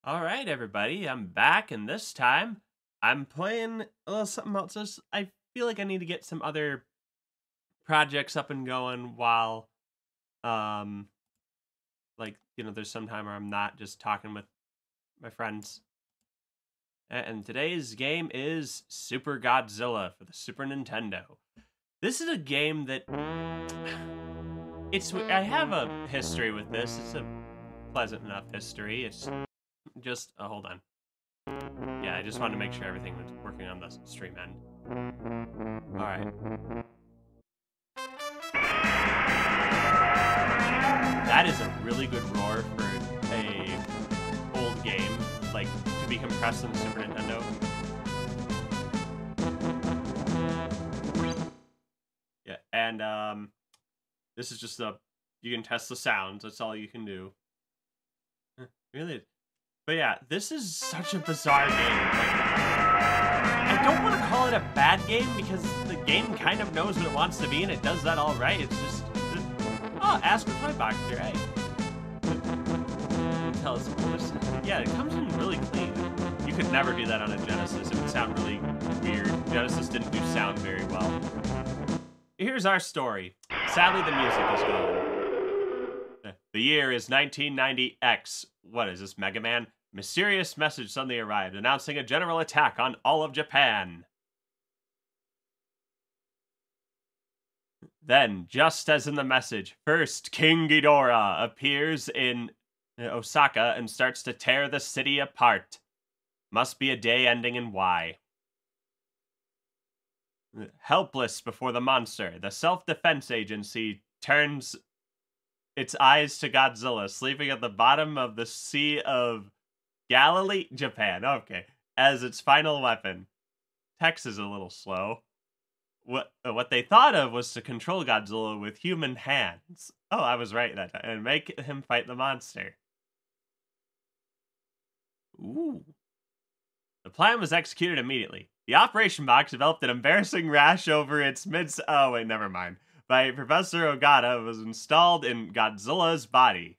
All right, everybody, I'm back, and this time I'm playing a little something else. I feel like I need to get some other projects up and going while, like, there's some time where I'm not just talking with my friends. And today's game is Super Godzilla for the Super Nintendo. This is a game that I have a history with this. It's a pleasant enough history. It's just hold on. Yeah, I just wanted to make sure everything was working on the stream end. All right. That is a really good roar for a old game, like to be compressed on the Super Nintendo. Yeah, and this is just you can test the sounds. That's all you can do. Really. But yeah, this is such a bizarre game. Like, I don't want to call it a bad game because the game kind of knows what it wants to be and it does that all right. It's just, ask for toy box here, hey. Tell us, yeah, it comes in really clean. You could never do that on a Genesis. It would sound really weird. Genesis didn't do sound very well. Here's our story. Sadly, the music is gone. The year is 1990X. What is this, Mega Man? Mysterious message suddenly arrived, announcing a general attack on all of Japan. Then, just as in the message, first King Ghidorah appears in Osaka and starts to tear the city apart. Must be a day ending in Y. Helpless before the monster, the self-defense agency turns its eyes to Godzilla, sleeping at the bottom of the sea of Galilee, Japan. Okay. As its final weapon. Text is a little slow. What they thought of was to control Godzilla with human hands. Oh, I was right that time. And make him fight the monster. Ooh. The plan was executed immediately. The operation box developed an embarrassing rash over its oh wait, never mind. By Professor Ogata was installed in Godzilla's body.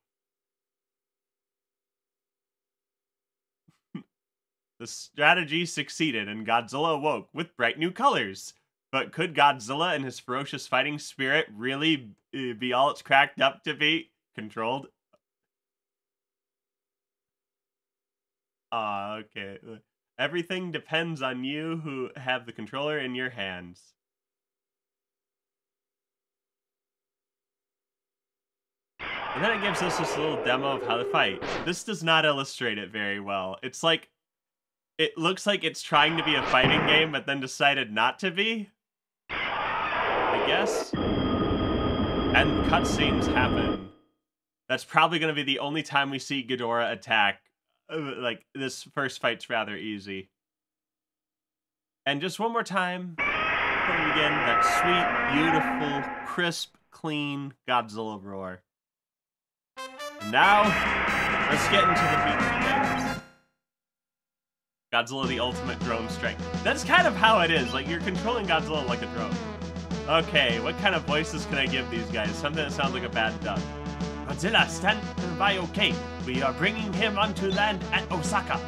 The strategy succeeded and Godzilla awoke with bright new colors. But could Godzilla and his ferocious fighting spirit really be all it's cracked up to be? Controlled? Okay. Everything depends on you who have the controller in your hands. And then it gives us this little demo of how to fight. This does not illustrate it very well. It's like, it looks like it's trying to be a fighting game, but then decided not to be. I guess. And cutscenes happen. That's probably going to be the only time we see Ghidorah attack. Like, this first fight's rather easy. And just one more time, before we begin, that sweet, beautiful, crisp, clean Godzilla roar. And now, let's get into the meat of the games. Godzilla the Ultimate Drone Strike. That's kind of how it is. Like, you're controlling Godzilla like a drone. Okay, what kind of voices can I give these guys? Something that sounds like a bad dub. Godzilla, stand by, okay. We are bringing him onto land at Osaka.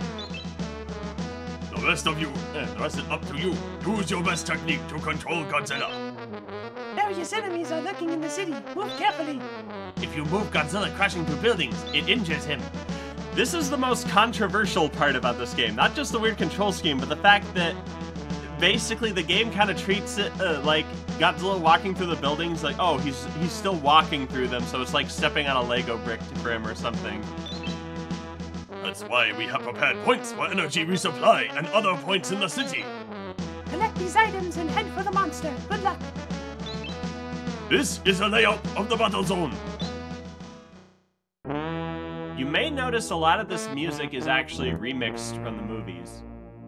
The rest of you, the rest is up to you. Use your best technique to control Godzilla. Various enemies are lurking in the city. Move carefully. If you move Godzilla crashing through buildings, it injures him. This is the most controversial part about this game. Not just the weird control scheme, but the fact that basically the game kind of treats it like Godzilla walking through the buildings, like, oh, he's still walking through them, so it's like stepping on a Lego brick for him or something. That's why we have prepared points for energy resupply and other points in the city. Collect these items and head for the monster. Good luck. This is a layout of the battle zone. You may notice a lot of this music is actually remixed from the movies.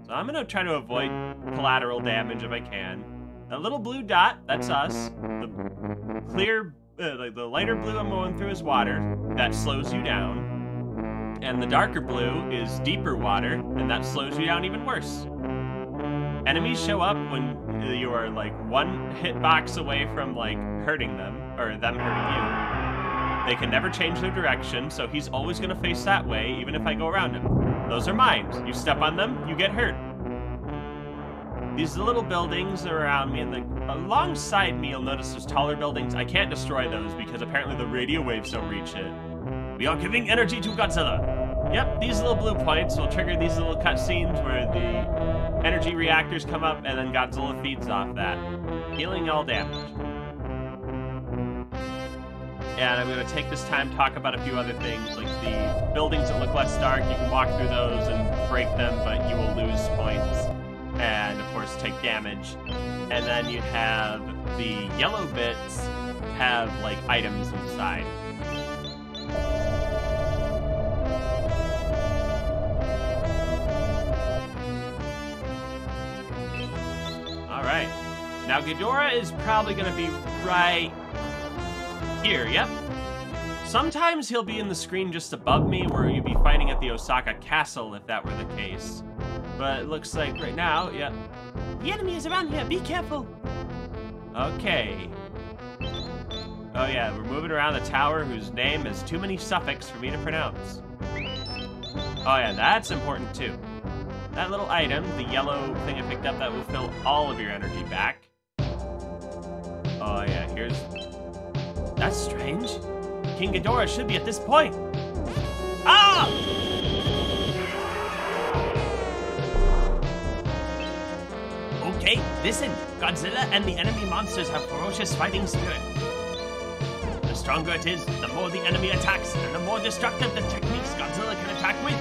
So I'm going to try to avoid collateral damage if I can. That little blue dot, that's us. The clear, the lighter blue I'm going through is water. That slows you down. And the darker blue is deeper water, and that slows you down even worse. Enemies show up when you are like one hitbox away from like hurting them, or them hurting you. They can never change their direction, so he's always going to face that way, even if I go around him. Those are mines. You step on them, you get hurt. These little buildings around me, and alongside me, you'll notice there's taller buildings. I can't destroy those because apparently the radio waves don't reach it. We are giving energy to Godzilla. Yep, these little blue points will trigger these little cutscenes where the energy reactors come up and then Godzilla feeds off that, healing all damage. And I'm going to take this time to talk about a few other things, like the buildings that look less dark. You can walk through those and break them, but you will lose points and, of course, take damage. And then you have the yellow bits have, like, items inside. Alright. Now, Ghidorah is probably going to be right here, yep. Sometimes he'll be in the screen just above me, where you'd be fighting at the Osaka Castle, if that were the case. But it looks like right now, yep. The enemy is around here. Be careful. Okay. Oh yeah, we're moving around the tower whose name has too many suffixes for me to pronounce. Oh yeah, that's important too. That little item, the yellow thing I picked up, that will fill all of your energy back. Oh yeah, here's... That's strange. King Ghidorah should be at this point. Ah! Okay, listen. Godzilla and the enemy monsters have ferocious fighting spirit. The stronger it is, the more the enemy attacks, and the more destructive the techniques Godzilla can attack with.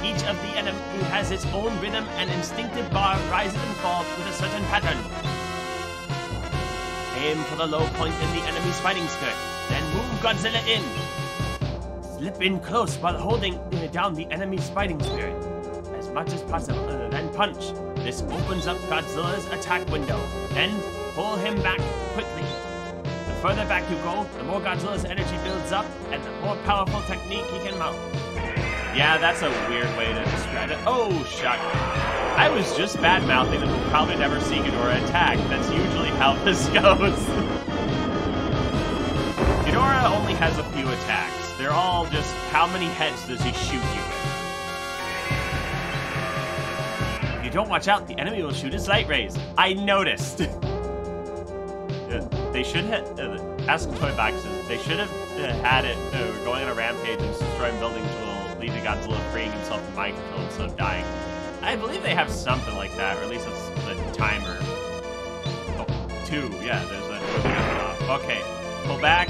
Each of the enemy has its own rhythm and instinctive bar rises and falls with a certain pattern. Aim for the low point in the enemy's fighting spirit, then move Godzilla in. Slip in close while holding down the enemy's fighting spirit as much as possible, then punch. This opens up Godzilla's attack window. Then pull him back quickly. The further back you go, the more Godzilla's energy builds up, and the more powerful technique he can mount. Yeah, that's a weird way to describe it. Oh, shock. I was just bad-mouthing and we'll probably never see Ghidorah attack. That's usually how this goes. Ghidorah only has a few attacks. They're all just, how many heads does he shoot you with? If you don't watch out, the enemy will shoot his light rays. I noticed. They should have, ask toy boxes, they should have had it, going on a rampage and destroying buildings will lead to Godzilla freeing himself from mind control instead of dying. I believe they have something like that, or at least it's the timer. Oh, 2, yeah, there's that. Okay, pull back.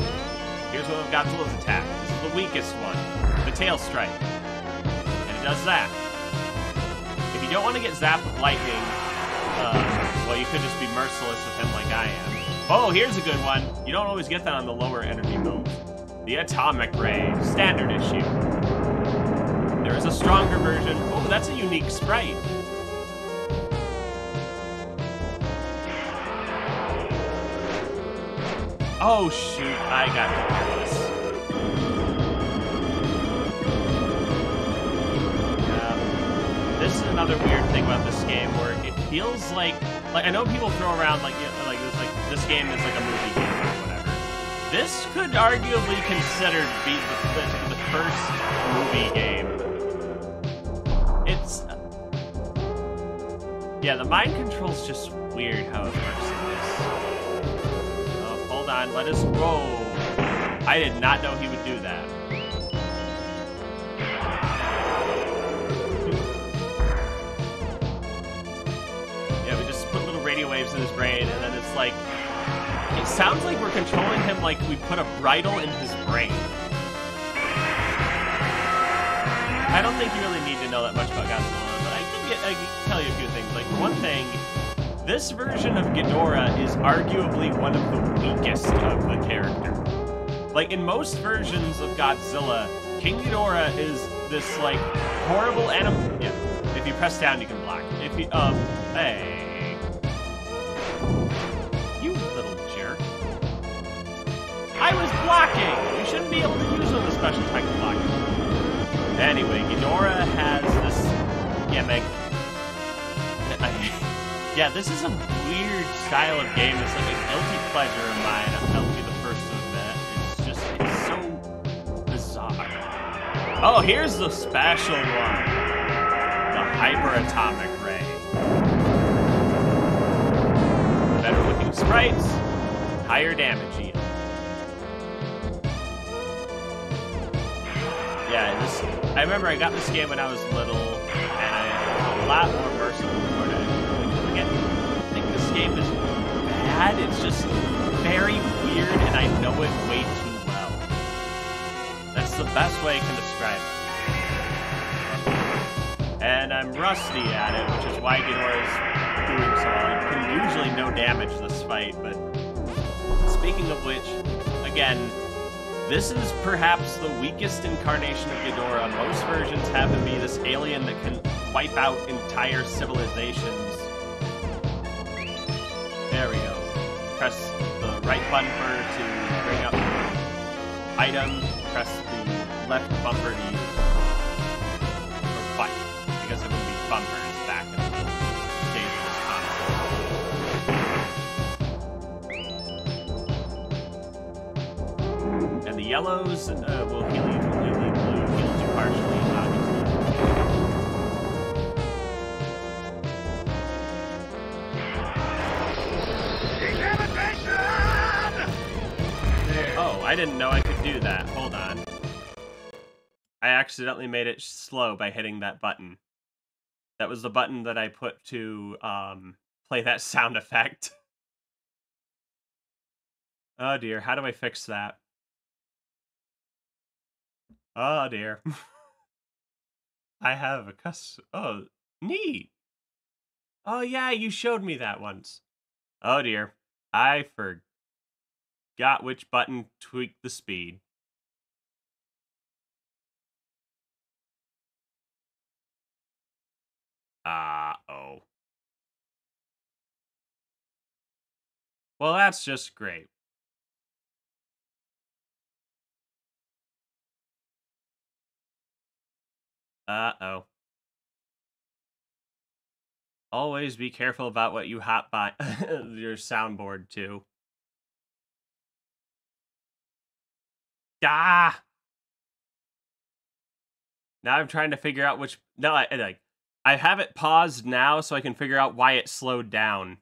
Here's one of Godzilla's attack. This is the weakest one, the tail strike. And it does that. If you don't want to get zapped with lightning, well, you could just be merciless with him like I am. Oh, here's a good one. You don't always get that on the lower energy moves. The atomic ray, standard issue. There is a stronger version. Oh, that's a unique sprite. Oh shoot, I got this. This is another weird thing about this game where it feels like I know people throw around like this game is like a movie game or whatever. This could arguably considered be the first movie game. It's yeah, the mind control's just weird how it works in this. Oh, hold on, let us roll. I did not know he would do that. Yeah, we just put little radio waves in his brain, and then it's like it sounds like we're controlling him like we put a bridle in his brain. I don't think you really need to know that much about Godzilla, but I can tell you a few things. Like, for one thing, this version of Ghidorah is arguably one of the weakest of the character. Like, in most versions of Godzilla, King Ghidorah is this, like, horrible animal. Yeah, if you press down, you can block. If you, hey. You little jerk. I was blocking! You shouldn't be able to use one of the special type of blocking. Anyway, Ghidorah has this gimmick. Yeah, this is a weird style of game. It's like a guilty pleasure of mine. I'll be the first to admit. It's so bizarre. Oh, here's the special one. The hyper-atomic ray. Better looking sprites, higher damage yield. Yeah, I remember I got this game when I was little, and I was a lot more merciful toward it. Again, I think this game is bad, it's just very weird, and I know it way too well. That's the best way I can describe it. And I'm rusty at it, which is why Ghidorah is doing so well. You can usually no damage this fight, but speaking of which, again, this is perhaps the weakest incarnation of Ghidorah. Most versions have him be this alien that can wipe out entire civilizations. There we go. Press the right bumper to bring up item. Press the left bumper to use. Or fight. Because it would be bumpers back in the days of this console. And the yellows will heal you completely. Blue heals you partially, obviously. Oh, I didn't know I could do that. Hold on. I accidentally made it slow by hitting that button. That was the button that I put to play that sound effect. Oh dear, how do I fix that? Oh dear. I have a Oh, neat. Oh yeah, you showed me that once. Oh dear. I forgot which button tweaked the speed. Well, that's just great. Uh-oh. Always be careful about what you hop by your soundboard to. Ah! Now I'm trying to figure out which... No, I have it paused now so I can figure out why it slowed down.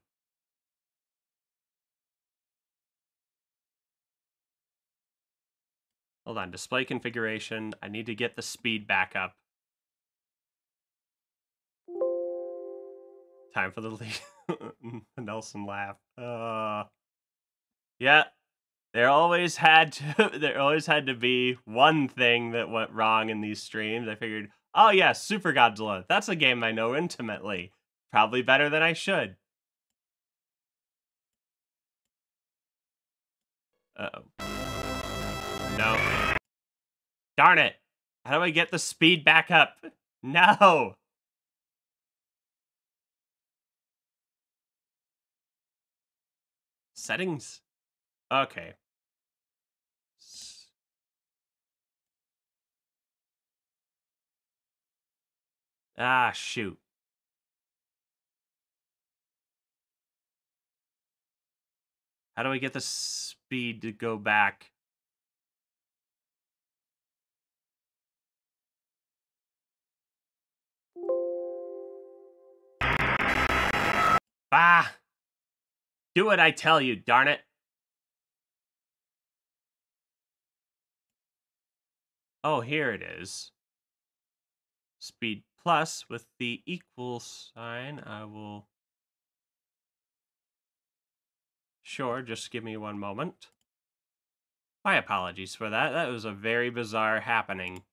Hold on, display configuration. I need to get the speed back up. Time for the Nelson laugh. Yeah. There always had to be one thing that went wrong in these streams. I figured, oh yeah, Super Godzilla. That's a game I know intimately. Probably better than I should. Uh-oh. No. Darn it. How do I get the speed back up? No. Settings. Okay. Ah, shoot. How do I get the speed to go back? Ah! Do what I tell you, darn it. Oh, here it is. Speed plus with the equal sign. I will... Sure, just give me one moment. My apologies for that. That was a very bizarre happening.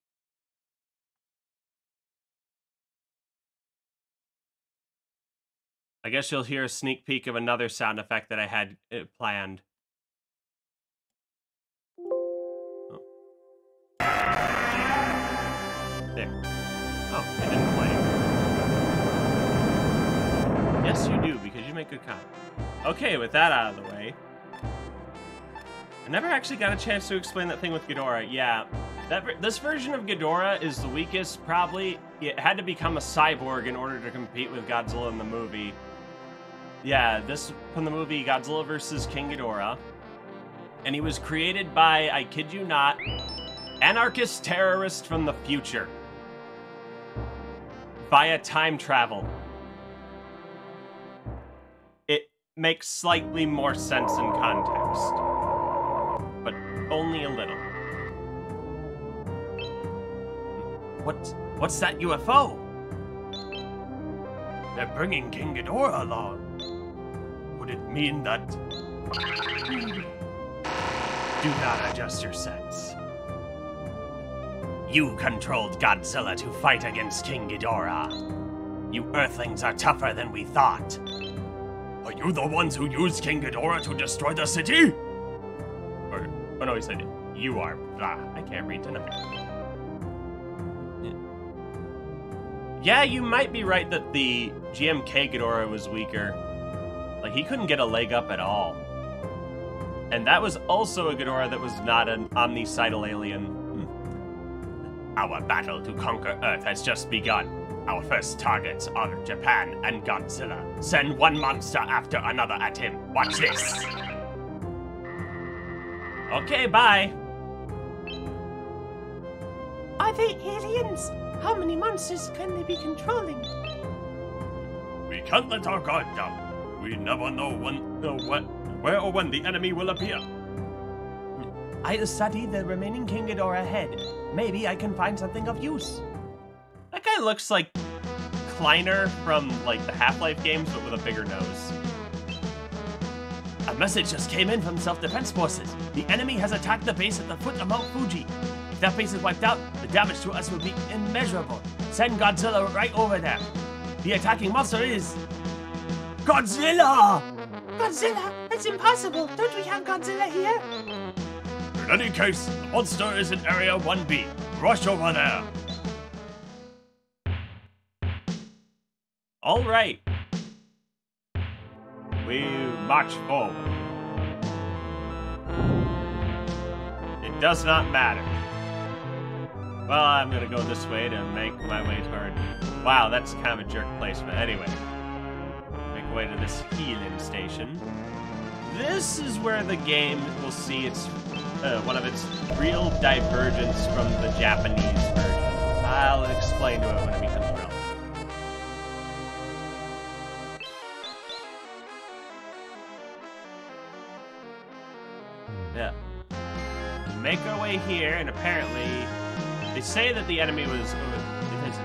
I guess you'll hear a sneak peek of another sound effect that I had planned. Oh. There. Oh, it didn't play. Yes, you do, because you make good content. Okay, with that out of the way. I never actually got a chance to explain that thing with Ghidorah. Yeah, this version of Ghidorah is the weakest, probably. It had to become a cyborg in order to compete with Godzilla in the movie. Yeah, this from the movie Godzilla vs. King Ghidorah. And he was created by, I kid you not, anarchist terrorist from the future. Via time travel. It makes slightly more sense in context. But only a little. What's that UFO? They're bringing King Ghidorah along. Would it mean that... Do not adjust your sense. You controlled Godzilla to fight against King Ghidorah. You Earthlings are tougher than we thought. Are you the ones who used King Ghidorah to destroy the city? Or, oh no, he said, you are. Blah, I can't read tonight. Yeah, you might be right that the GMK Ghidorah was weaker. Like, he couldn't get a leg up at all. And that was also a Ghidorah that was not an omnicidal alien. Our battle to conquer Earth has just begun. Our first targets are Japan and Godzilla. Send one monster after another at him. Watch this. Okay, bye. Are they aliens? How many monsters can they be controlling? We can't let our guard down. We never know where or when the enemy will appear. I'll study the remaining King Ghidorah ahead. Maybe I can find something of use. That guy looks like Kleiner from, like, the Half-Life games, but with a bigger nose. A message just came in from self-defense forces. The enemy has attacked the base at the foot of Mount Fuji. If that base is wiped out, the damage to us will be immeasurable. Send Godzilla right over there. The attacking monster is... Godzilla! Godzilla? That's impossible. Don't we have Godzilla here? In any case, the monster is in Area 1B. Rush over there. All right. We march forward. does not matter. Well, I'm gonna go this way to make my way toward... Wow, that's kind of a jerk placement. Anyway, make my way to this healing station. This is where the game will see its one of its real divergence from the Japanese version. I'll explain to it when it becomes relevant. Yeah. Make our way here, and apparently they say that the enemy was...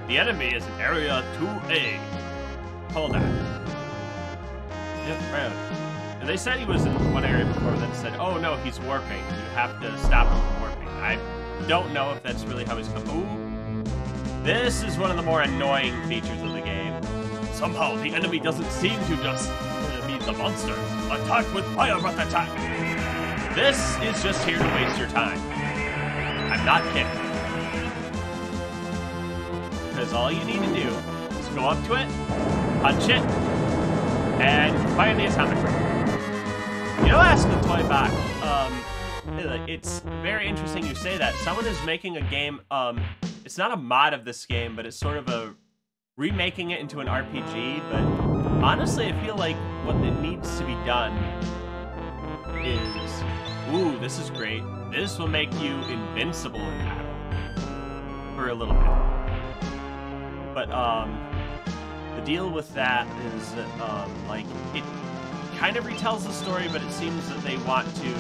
The enemy is in Area 2A. Hold on. Yep, right. And they said he was in one area before, then said, oh no, he's warping. You have to stop him from warping. I don't know if that's really how he's come. Ooh. This is one of the more annoying features of the game. Somehow, the enemy doesn't seem to just be the monster. Attack with fire breath attack. This is just here to waste your time. I'm not kidding. Because all you need to do is go up to it, punch it, and fire the atomic ray. You know, ask the toy bot. It's very interesting you say that. Someone is making a game. It's not a mod of this game, but it's sort of a remaking it into an RPG. But honestly, I feel like what it needs to be done is, ooh, this is great. This will make you invincible in battle for a little bit. But the deal with that is that like it kind of retells the story, but it seems that they want to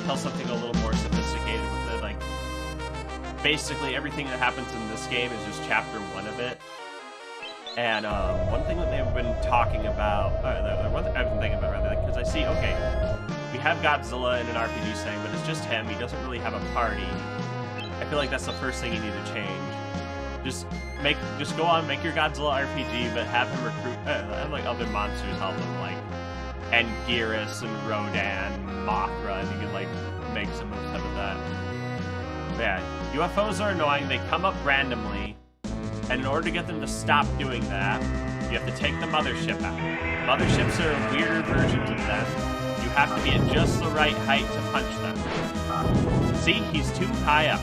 tell something a little more sophisticated with it. Like basically everything that happens in this game is just chapter 1 of it. And one thing that they've been talking about, one thing I've been thinking about rather, because I see, okay, we have Godzilla in an RPG setting, but it's just him. He doesn't really have a party. I feel like that's the first thing you need to change. Just go on, make your Godzilla RPG, but have him recruit like other monsters help him, like Anguirus and Rodan, Mothra, and you can like make some of stuff with that. But yeah, UFOs are annoying. They come up randomly, and in order to get them to stop doing that, you have to take the mothership out. Motherships are weirder versions of them. You have to be at just the right height to punch them. See, he's too high up.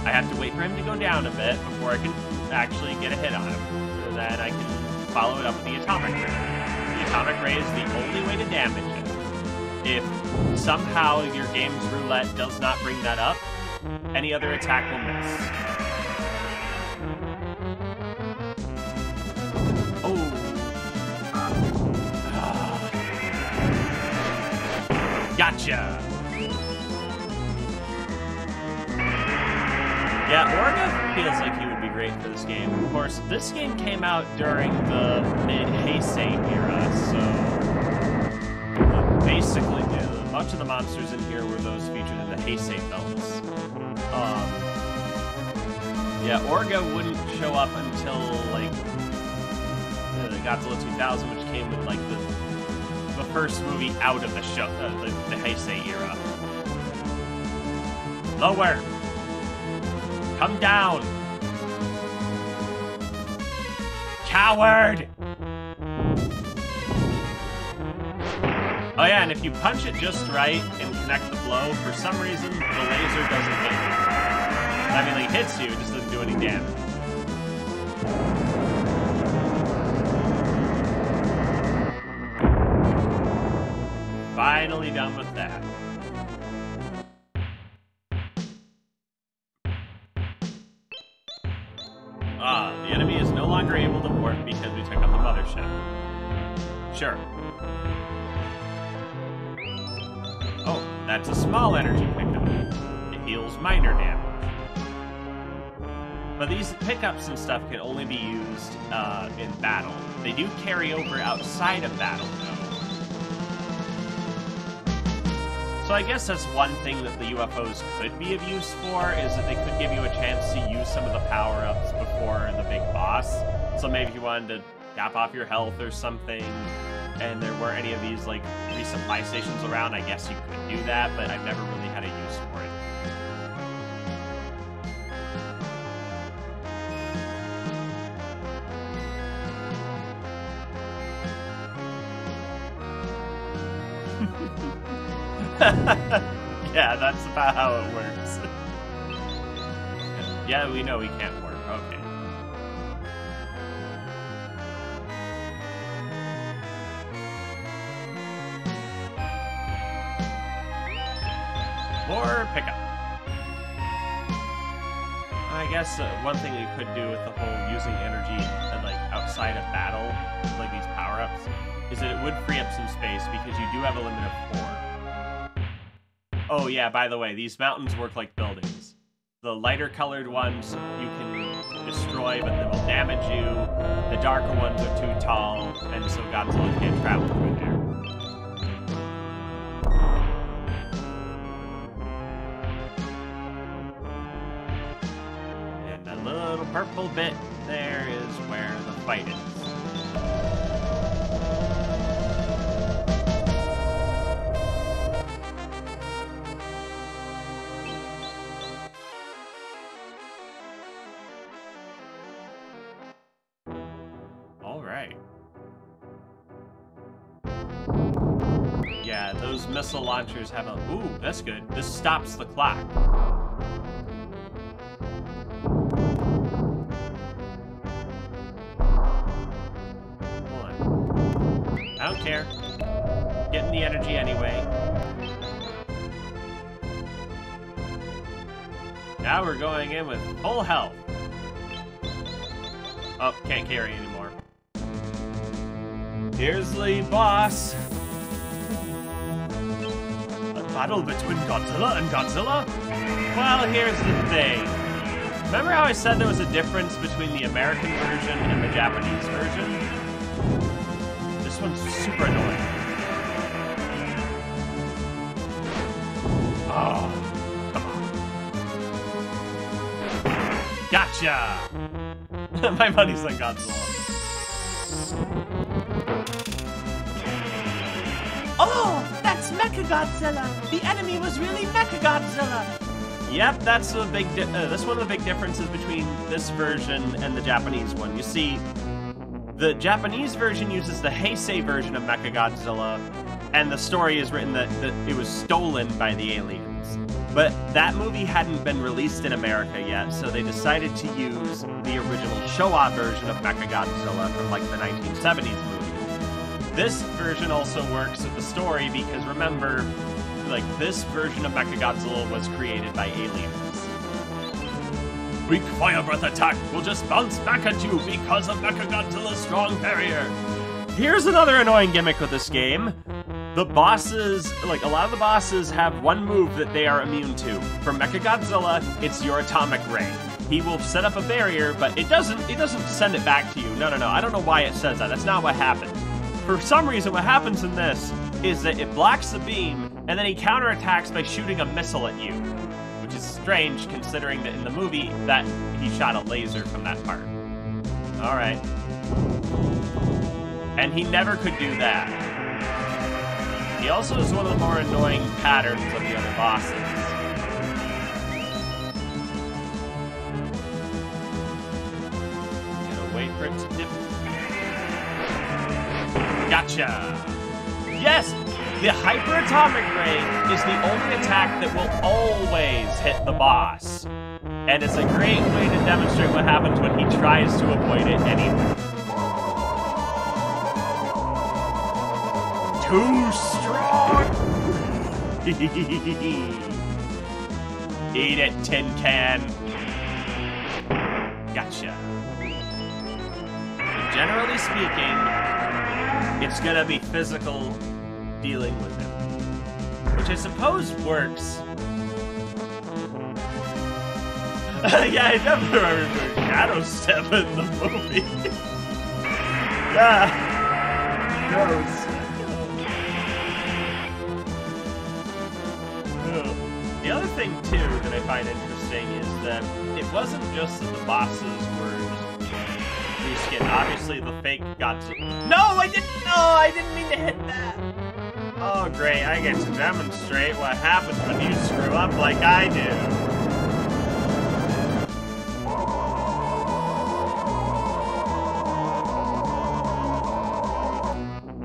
I have to wait for him to go down a bit before I can actually get a hit on him. So then I can follow it up with the atomic ray. The atomic ray is the only way to damage him. If somehow your game's roulette does not bring that up, any other attack will miss. Oh. Gotcha. Yeah, Orga feels like he would be great for this game. Of course, this game came out during the mid-Heisei era, so basically, much of the monsters in here were those featured in the Heisei films. Yeah, Orga wouldn't show up until like the Godzilla 2000, which came with like the first movie out of the show, the Heisei era. Lower. Come down! Coward! Oh yeah, and if you punch it just right and connect the blow, for some reason, the laser doesn't hit you. I mean, like, it hits you, it just doesn't do any damage. Finally done with that. The enemy is no longer able to warp because we took out the mothership. Sure. Oh, that's a small energy pickup. It heals minor damage. But these pickups and stuff can only be used in battle. They do carry over outside of battle, though. So I guess that's one thing that the UFOs could be of use for, is that they could give you a chance to use some of the power-ups before the big boss. So maybe if you wanted to cap off your health or something, and there weren't any of these like resupply stations around, I guess you could do that, but I've never really had a use for it. Yeah, that's about how it works. Yeah, we know we can't work. Okay. More pickup. I guess one thing you could do with the whole using energy like outside of battle, like these power-ups, is that it would free up some space because you do have a limit of 4. Oh yeah, by the way, these mountains work like buildings. The lighter colored ones you can destroy, but they will damage you. The darker ones are too tall, and so Godzilla can't travel through there. And a little purple bit there is where the fight is. Yeah, those missile launchers have a... Ooh, that's good. This stops the clock. Hold on. I don't care. Getting the energy anyway. Now we're going in with full health. Oh, can't carry anymore. Here's the boss. Battle between Godzilla and Godzilla? Well, here's the thing. Remember how I said there was a difference between the American version and the Japanese version? This one's super annoying. Oh, come on. Gotcha! My money's on Godzilla. Oh, that's Mechagodzilla! The enemy was really Mechagodzilla! Yep, that's a big. That's one of the big differences between this version and the Japanese one. You see, the Japanese version uses the Heisei version of Mechagodzilla, and the story is written that it was stolen by the aliens. But that movie hadn't been released in America yet, so they decided to use the original Showa version of Mechagodzilla from like the 1970s movie. This version also works with the story because remember, like, this version of Mechagodzilla was created by aliens. Weak fire breath attack will just bounce back at you because of Mechagodzilla's strong barrier. Here's another annoying gimmick with this game. The bosses, like, a lot of the bosses have one move that they are immune to. For Mechagodzilla, it's your atomic ray. He will set up a barrier, but it doesn't send it back to you. No. I don't know why it says that. That's not what happened. For some reason, what happens in this is that it blocks the beam, and then he counterattacks by shooting a missile at you. Which is strange, considering that in the movie, that he shot a laser from that part. Alright. And he never could do that. He also is one of the more annoying patterns of the other bosses. Gotta wait for it to dip. Gotcha! Yes! The hyper-atomic ray is the only attack that will always hit the boss. And it's a great way to demonstrate what happens when he tries to avoid it anyway. Too strong! Eat it, tin can. Gotcha. But generally speaking, it's gonna be physical dealing with him. Which I suppose works. Yeah, I definitely remember Shadow Step in the movie. Yeah. Gross. The other thing, too, that I find interesting is that it wasn't just that the bosses were reskin. Obviously, the fake Godzilla. No, I didn't mean to hit that. Oh, great. I get to demonstrate what happens when you screw up like I do.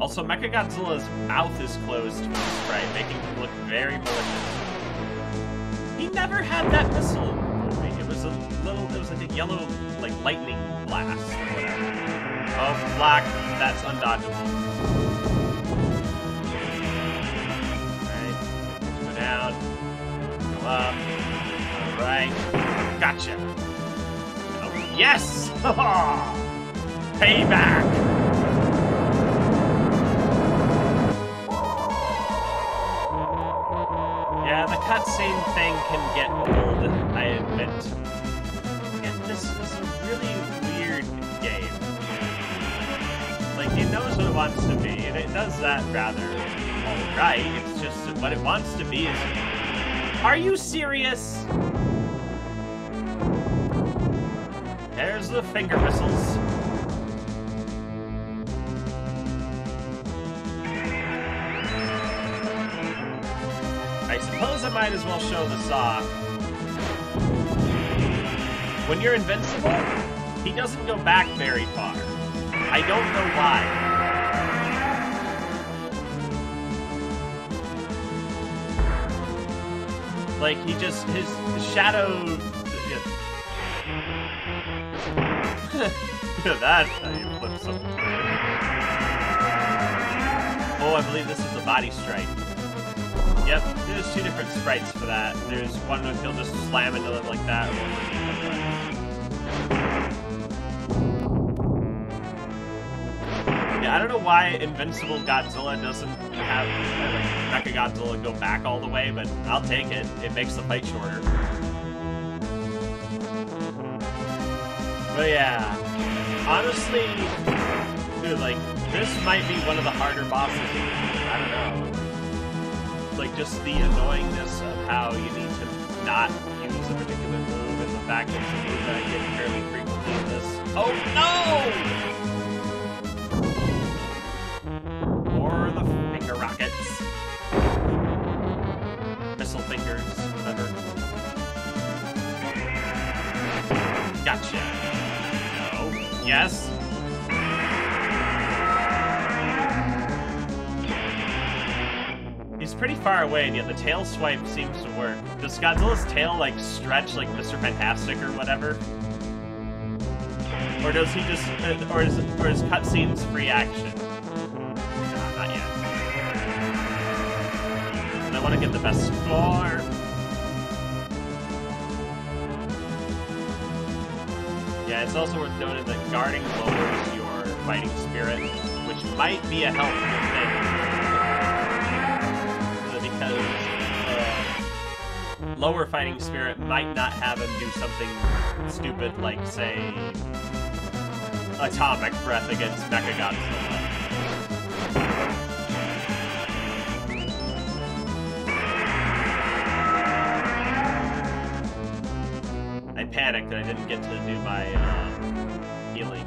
Also, Mechagodzilla's mouth is closed to his sprite, making him look very malicious. never had that missile in the movie. It was like a yellow, like, lightning blast or whatever. Oh, black. That's undodgeable. Alright. Go down. Go up. Alright. Gotcha. Oh, yes! Payback! Yeah, the cutscene thing can get old, I admit. Again, this is a really weird game. Like, it knows what it wants to be, and it does that rather alright. It's just that what it wants to be is... Are you serious? There's the finger missiles. I suppose I might as well show this off. When you're invincible, he doesn't go back very far. I don't know why. Like, he just, his shadow... That's how you flip something. Oh, I believe this is the body strike. Yep, there's two different sprites for that. There's one where he'll just slam into them like that, or one where he yeah, I don't know why Invincible Godzilla doesn't have like Mechagodzilla go back all the way, but I'll take it. It makes the fight shorter. But yeah, honestly, dude, like, this might be one of the harder bosses. I don't know. Like, just the annoyingness of how you need to not use a particular move, and the fact that it's a move that I get fairly frequently in this. Oh no! Or the finger rockets. Missile fingers, whatever. Gotcha. No. Yes. He's pretty far away, and yet the tail swipe seems to work. Does Godzilla's tail, like, stretch like Mr. Fantastic or whatever? Or does he just... Or is cutscenes free action? No, not yet. And I want to get the best score. Yeah, it's also worth noting that guarding lowers your fighting spirit, which might be a helpful thing. Because lower fighting spirit might not have him do something stupid like, say, atomic breath against Mechagodzilla. I panicked and I didn't get to do my healing.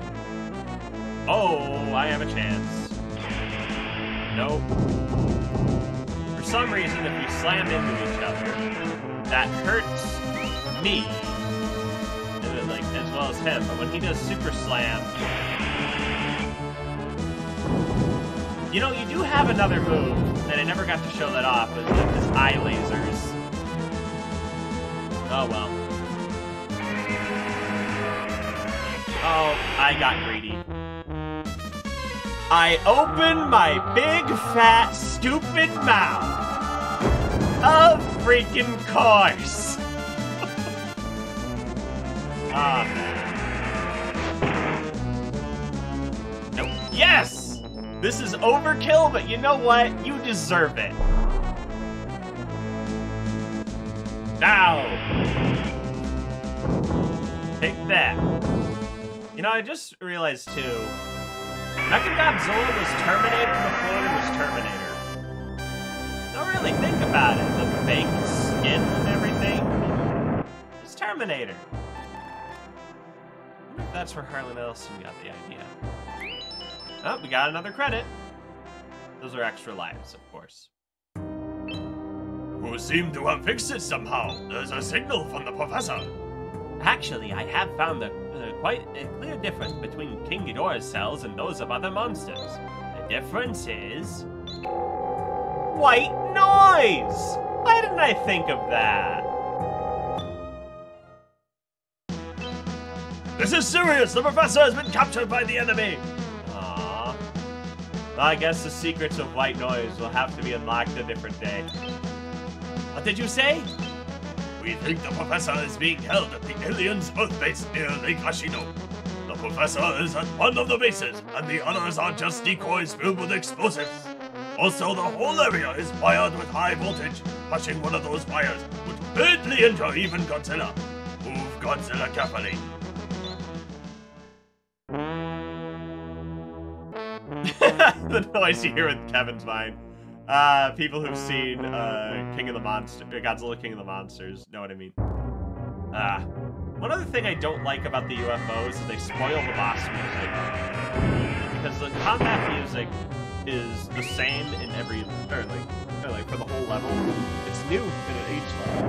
Oh, I have a chance. Nope. For some reason, if we slam into each other, that hurts me, like, as well as him. But when he does Super Slam, you know, you do have another move, and I never got to show that off, but like his eye lasers. Oh well. Oh, I got greedy. I opened my big, fat, stupid mouth. Of freaking course. Ah, man. Nope. Yes! This is overkill, but you know what? You deserve it. Now! Take that. You know, I just realized, too, Mechagodzilla was Terminator before there was Terminator. Don't really think about it. The fake skin and everything. It's Terminator. I wonder if that's where Harlan Ellison got the idea. Oh, we got another credit. Those are extra lives, of course. Who seem to have fixed it somehow. There's a signal from the professor. Actually, I have found quite a clear difference between King Ghidorah's cells and those of other monsters. The difference is... white noise! Why didn't I think of that? This is serious! The professor has been captured by the enemy! Aww. Well, I guess the secrets of white noise will have to be unlocked a different day. What did you say? We think the professor is being held at the aliens' Earth base near Lake Ashino. The professor is at one of the bases, and the others are just decoys filled with explosives. Also, the whole area is wired with high voltage. Touching one of those wires would badly injure even Godzilla. Move Godzilla carefully. The noise you hear in Kevin's mind. People who've seen Godzilla King of the Monsters know what I mean. One other thing I don't like about the UFOs is they spoil the boss music. Because the combat music is the same in every, or like for the whole level. It's new in each level.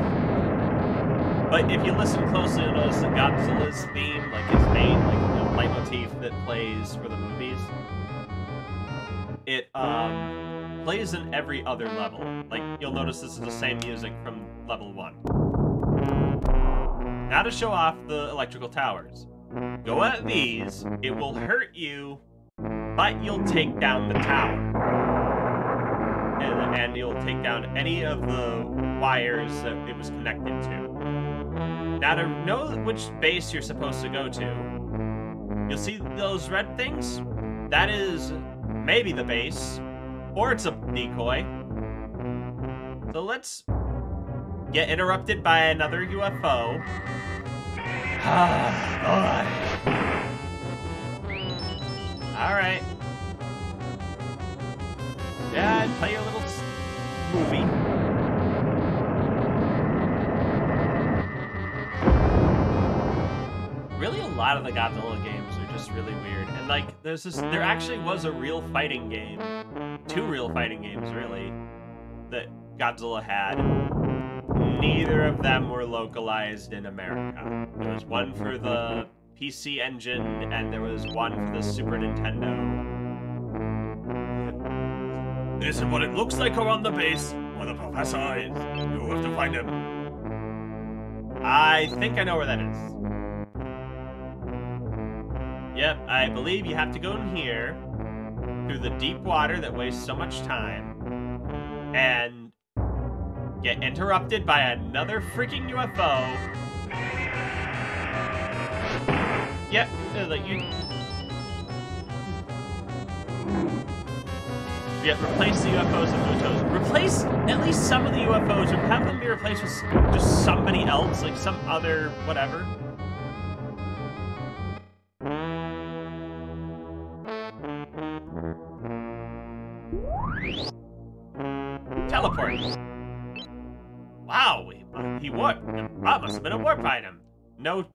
But if you listen closely, you'll notice that Godzilla's theme, like his main leitmotif that plays for the movies, it plays in every other level. Like, you'll notice this is the same music from level 1. Now to show off the electrical towers. Go at these, it will hurt you, but you'll take down the tower. And you'll take down any of the wires that it was connected to. Now to know which base you're supposed to go to, you'll see those red things? That is maybe the base, or it's a decoy. So let's get interrupted by another UFO. Ah, boy. Alright. Yeah, I'd play a little movie. Really, a lot of the Godzilla games are just really weird. And like, there actually was a real fighting game, 2 real fighting games really, that Godzilla had. Neither of them were localized in America. There was one for the PC Engine, and there was one for the Super Nintendo. This is what it looks like around the base, where the professor is. You have to find him. I think I know where that is. Yep, I believe you have to go in here, through the deep water that wastes so much time, and get interrupted by another freaking UFO. Yep, like you... Yeah, replace the UFOs with UFOs. Replace at least some of the UFOs, or have them be replaced with just somebody else, like some other whatever. Teleport. Wow, he warped. That must have been a warp item. No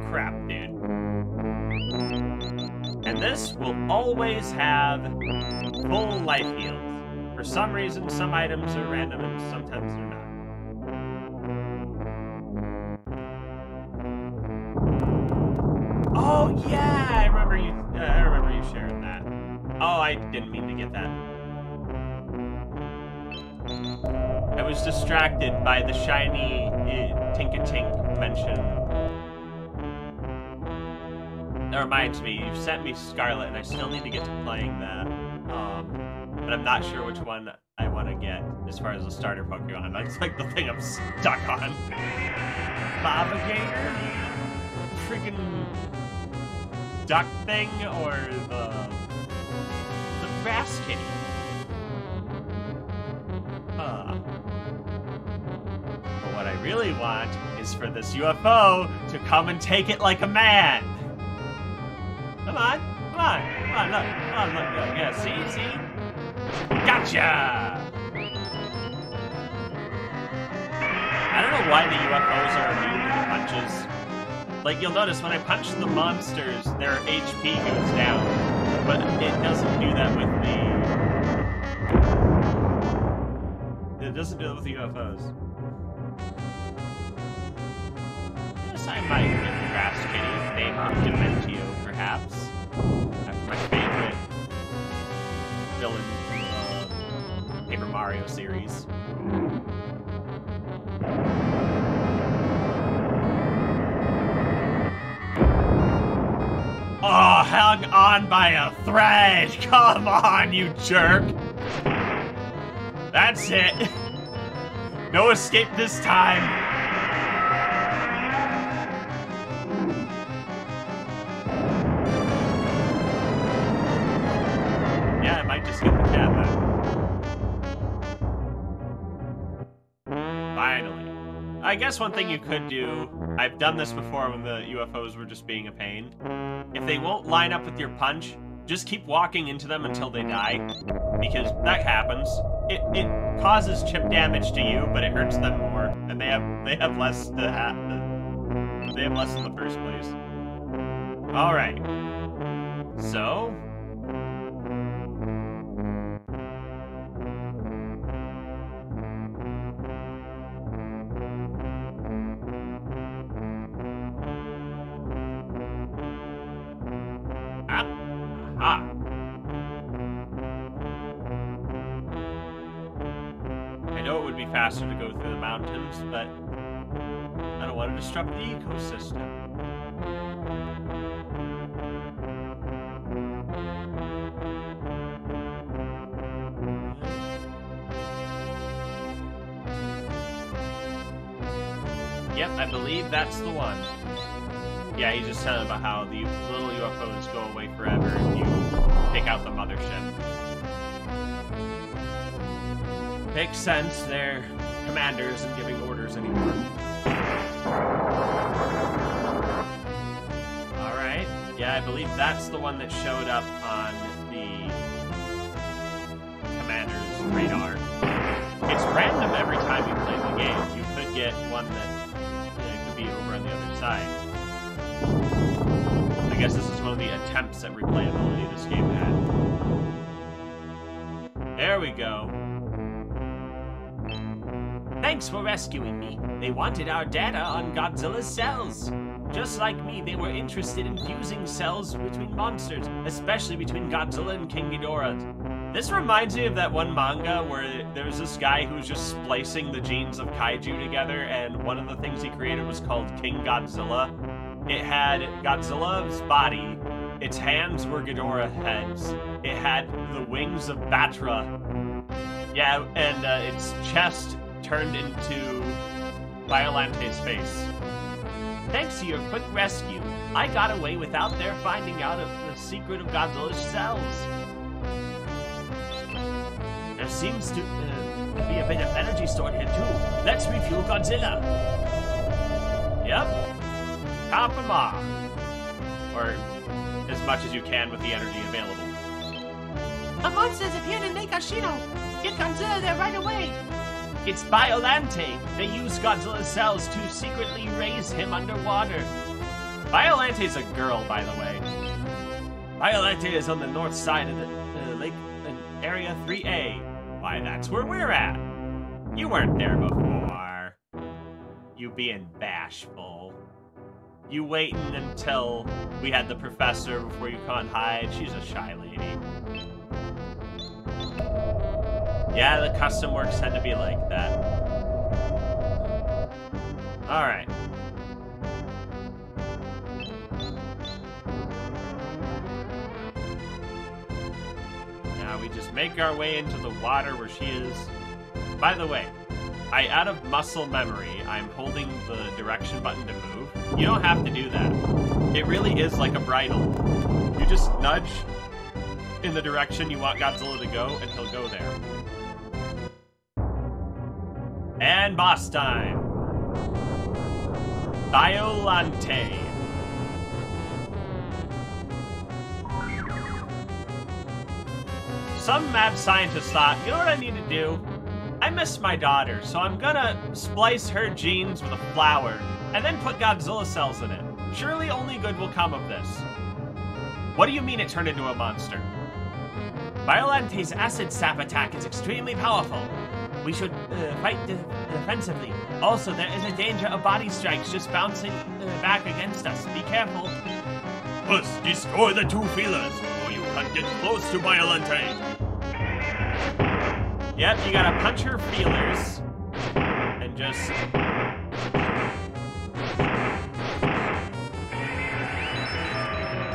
crap, dude. And this will always have full life heals. For some reason, some items are random and sometimes they're not. Oh yeah, I remember you sharing that. Oh, I didn't mean to get that. I was distracted by the shiny Tink-a-Tink mention. That reminds me, you sent me Scarlet, and I still need to get to playing that. But I'm not sure which one I want to get as far as the starter Pokemon. That's like the thing I'm stuck on. Bobagator? Freaking duck thing, or the grass kitty? But what I really want is for this UFO to come and take it like a man. Come on, come on, come on, look, come on, look, yeah, see? Gotcha! I don't know why the UFOs are immune to the punches. Like, you'll notice when I punch the monsters, their HP goes down, but it doesn't do that with It doesn't do that with the UFOs. Yes, I might get the Grass Kitty named Dementio, perhaps. After my favorite villain from the Paper Mario series. hung on by a thread. Come on, you jerk. That's it. No escape this time. Yeah, I might just get the cat back. Finally. I guess one thing you could do, I've done this before when the UFOs were just being a pain. If they won't line up with your punch, just keep walking into them until they die, because that happens. It causes chip damage to you, but it hurts them more, and they have less to they have less in the first place. All right. So. I know it would be faster to go through the mountains, but I don't want to disrupt the ecosystem. Yep, I believe that's the one. Yeah, he's just telling about how the little UFOs go away forever if you take out the mothership. Makes sense, they're commanders and giving orders anymore. Alright, yeah, I believe that's the one that showed up on the commander's radar. It's random every time you play the game. You could get one that could be over on the other side. I guess this is one of the attempts at replayability this game had. There we go. Thanks for rescuing me. They wanted our data on Godzilla's cells. Just like me, they were interested in fusing cells between monsters, especially between Godzilla and King Ghidorah. This reminds me of that one manga where there was this guy who was just splicing the genes of kaiju together, and one of the things he created was called King Godzilla. It had Godzilla's body, its hands were Ghidorah heads, it had the wings of Batra, yeah, and its chest turned into Biolante's face. Thanks to your quick rescue, I got away without their finding out of the secret of Godzilla's cells. There seems to be a bit of energy stored here too. Let's refuel Godzilla. Yep. Top them off. Or as much as you can with the energy available. A monster has appeared in Lake Ashino. Get Godzilla there right away. It's Biolante. They use Godzilla's cells to secretly raise him underwater. Biolante's a girl, by the way. Biolante is on the north side of the lake. Area 3A. Why, that's where we're at. You weren't there before. You being bashful. You waiting until we had the professor before you can't hide. She's a shy lady. Yeah, the custom works tend to be like that. Alright. Now we just make our way into the water where she is. By the way, out of muscle memory, I'm holding the direction button to move. You don't have to do that. It really is like a bridle. You just nudge in the direction you want Godzilla to go, and he'll go there. And boss time. Biolante. Some mad scientist thought, you know what I need to do? I miss my daughter, so I'm gonna splice her genes with a flower, and then put Godzilla cells in it. Surely only good will come of this. What do you mean it turned into a monster? Biolante's acid sap attack is extremely powerful. We should fight defensively. Also, there is a danger of body strikes just bouncing back against us. Be careful. First, destroy the two feelers, or you can't get close to Biolante. Yep, you gotta punch her feelers and just...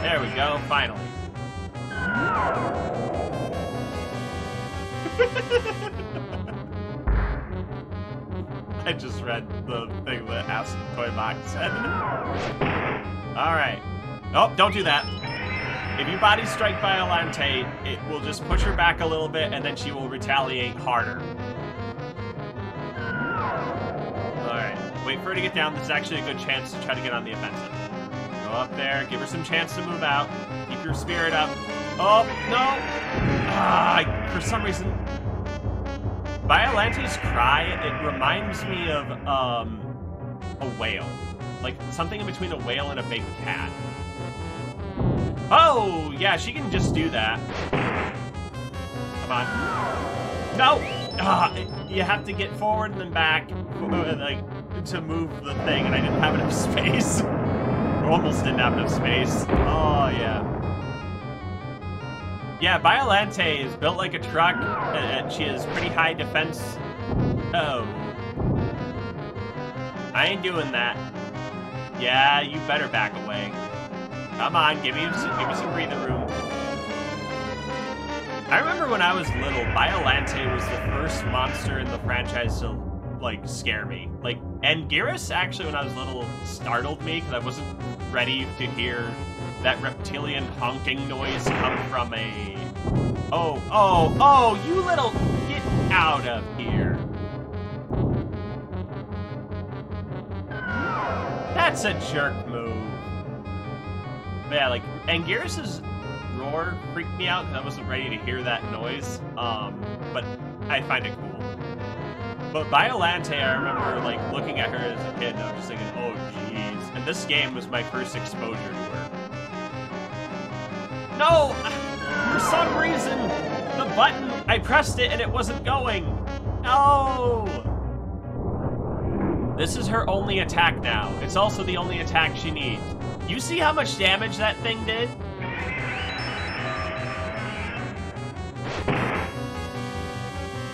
There we go, finally. I just read the thing that Ask Toy Box said. Alright. Oh, don't do that. If you body strike Violante, it will just push her back a little bit, and then she will retaliate harder. Alright. Wait for her to get down. This is actually a good chance to try to get on the offensive. Go up there. Give her some chance to move out. Keep your spirit up. Oh, no! For some reason... Violante's cry, it reminds me of, a whale. Like, something in between a whale and a big cat. Oh, yeah, she can just do that. Come on. No! You have to get forward and then back, like, to move the thing, and I didn't have enough space. Almost didn't have enough space. Oh, yeah. Yeah, Violante is built like a truck, and she has pretty high defense. Oh. I ain't doing that. Yeah, you better back away. Come on, give me some breathing room. I remember when I was little, Violante was the first monster in the franchise to, like, scare me. Like, and Geras, actually, when I was little, startled me, because I wasn't ready to hear that reptilian honking noise come from a... Oh, you little... Get out of here. That's a jerk move. Yeah, like, Anguirus's roar freaked me out, because I wasn't ready to hear that noise, but I find it cool. But Violante, I remember, like, looking at her as a kid, and I was just thinking, oh, jeez. And this game was my first exposure to her. No! For some reason, the button, I pressed it and it wasn't going. No! This is her only attack now. It's also the only attack she needs. You see how much damage that thing did?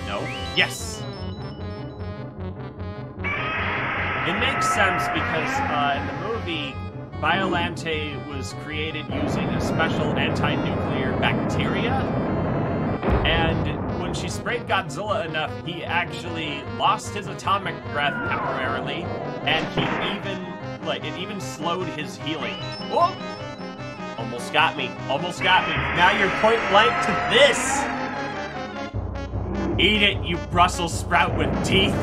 No. Yes! It makes sense because in the movie, Violante was created using a special anti-nuclear bacteria, and when she sprayed Godzilla enough, he actually lost his atomic breath temporarily, and it even slowed his healing. Oh! Almost got me. Almost got me. Now you're point blank to this! Eat it, you Brussels sprout with teeth!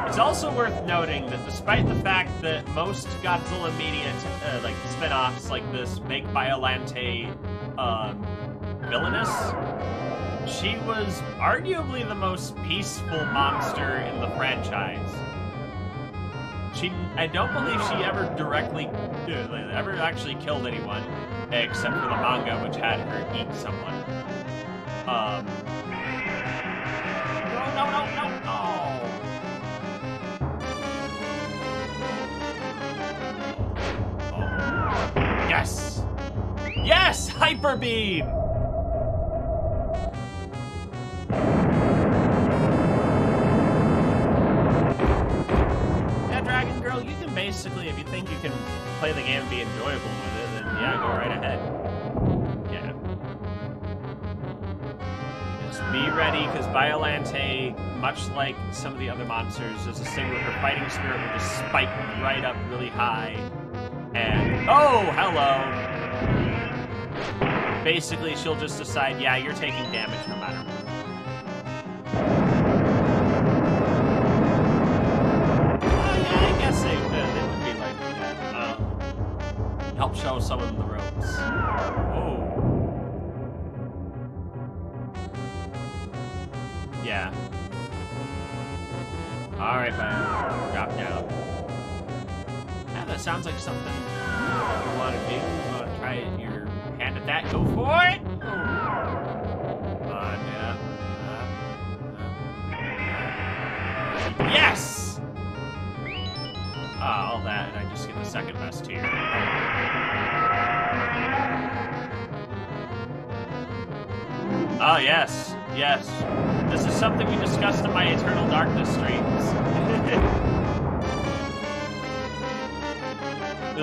It's also worth noting that despite the fact that most Godzilla media, like spin-offs like this, make Violante villainous, she was arguably the most peaceful monster in the franchise. I don't believe she ever actually killed anyone, except for the manga, which had her eat someone. No. Yes! Yes! Hyper Beam! Yeah, Dragon Girl, you can basically, if you think you can play the game and be enjoyable with it, then yeah, go right ahead. Yeah. Just be ready, because Violante, much like some of the other monsters, is a thing where her fighting spirit will just spike right up really high. And, oh, hello. Basically, she'll just decide, yeah, you're taking damage no matter what. Oh, yeah, I guess they would be like that. Help show someone the ropes. Oh. Yeah. Alright, man. Drop down. That sounds like something you want to do. You want to try your hand at that? Go for it! Oh. Come on, yeah. Yes! All that, and I just get the second best tier. Oh, yes. Yes. This is something we discussed in my Eternal Darkness streams.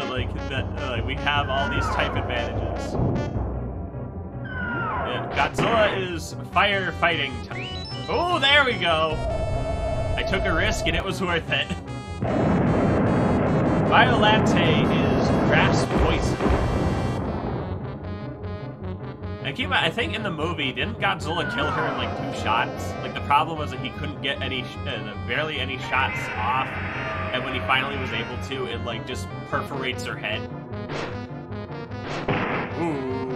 Like we have all these type advantages. Yeah, Godzilla is firefighting. Oh, there we go. I took a risk and it was worth it. Violante is grass poison. I think in the movie, didn't Godzilla kill her in like 2 shots? Like the problem was that he couldn't get barely any shots off, and when he finally was able to, it like just perforates her head. Ooh.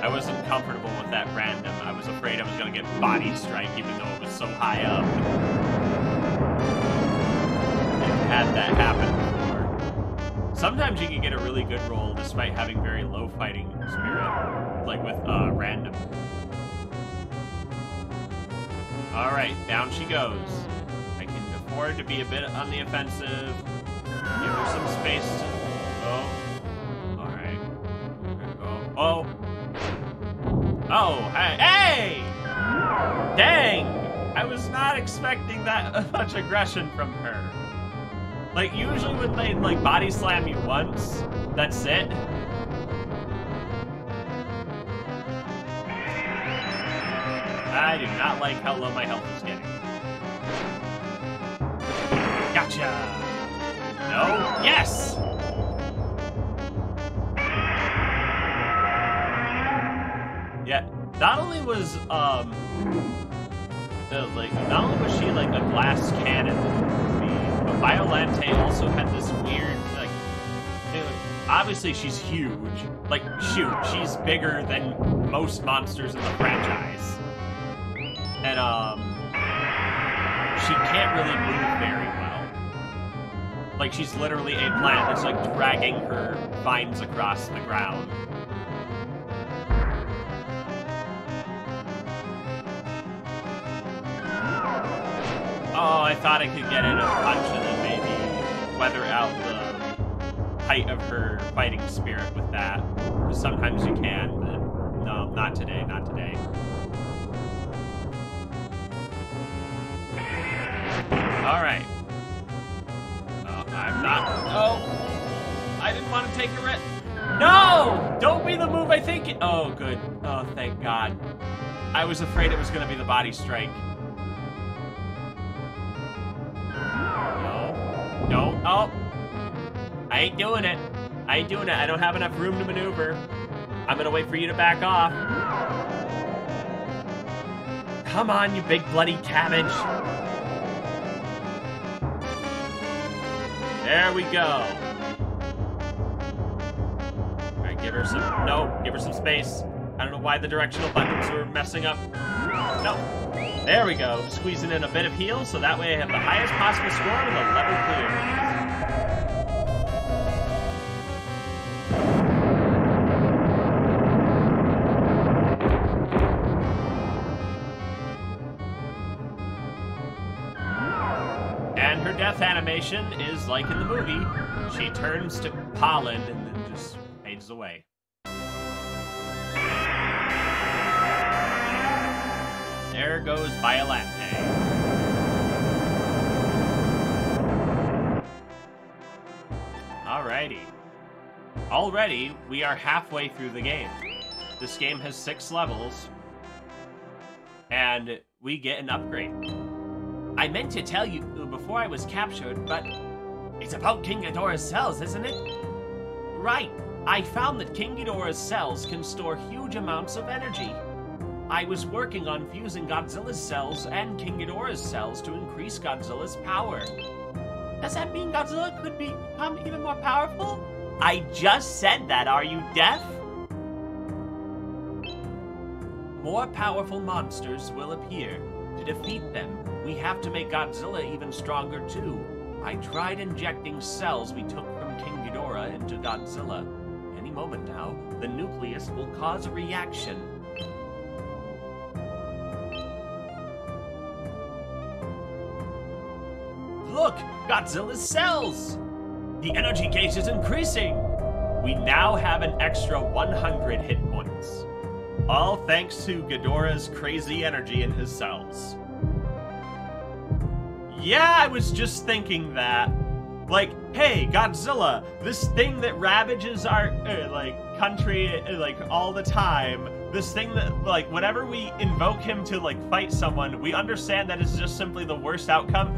I wasn't comfortable with that random. I was afraid I was gonna get body strike even though it was so high up. I've had that happen before. Sometimes you can get a really good roll despite having very low fighting spirit, like with random. Alright, down she goes. I can afford to be a bit on the offensive. Give her some space to... Oh. Alright. Oh. Oh, hey! Hey! Dang! I was not expecting that much aggression from her. Like, usually when they, like, body slam you once, that's it. I do not like how low my health is getting. Gotcha! No? Yes! Yeah, not only was, not only was she, like, a glass cannon, but Violante also had this weird, like, obviously she's huge. Like, shoot, she's bigger than most monsters in the franchise. And, she can't really move very well. Like, she's literally a plant that's, like, dragging her vines across the ground. Oh, I thought I could get in a punch and then maybe weather out the height of her fighting spirit with that. Because sometimes you can, but no, not today, not today. Alright. Oh, I'm not... Oh! I didn't want to take a risk. No! Don't be the move I think it... Oh, good. Oh, thank God. I was afraid it was going to be the body strike. No. Oh. I ain't doing it. I ain't doing it. I don't have enough room to maneuver. I'm gonna wait for you to back off. Come on, you big bloody cabbage. There we go. Alright, give her some... No, give her some space. I don't know why the directional buttons were messing up. No. There we go. Squeezing in a bit of heal, so that way I have the highest possible score with a level clear. And her death animation is like in the movie. She turns to pollen and then just fades away. There goes Violante. Alrighty. Already, we are halfway through the game. This game has 6 levels, and we get an upgrade. I meant to tell you before I was captured, but it's about King Ghidorah's cells, isn't it? Right. I found that King Ghidorah's cells can store huge amounts of energy. I was working on fusing Godzilla's cells and King Ghidorah's cells to increase Godzilla's power. Does that mean Godzilla could become even more powerful? I just said that, are you deaf? More powerful monsters will appear. To defeat them, we have to make Godzilla even stronger too. I tried injecting cells we took from King Ghidorah into Godzilla. Any moment now, the nucleus will cause a reaction. Look! Godzilla's cells! The energy gauge is increasing! We now have an extra 100 hit points. All thanks to Ghidorah's crazy energy in his cells. Yeah, I was just thinking that. Like, hey, Godzilla, this thing that ravages our, country, all the time, this thing that, whenever we invoke him to, fight someone, we understand that it's just simply the worst outcome.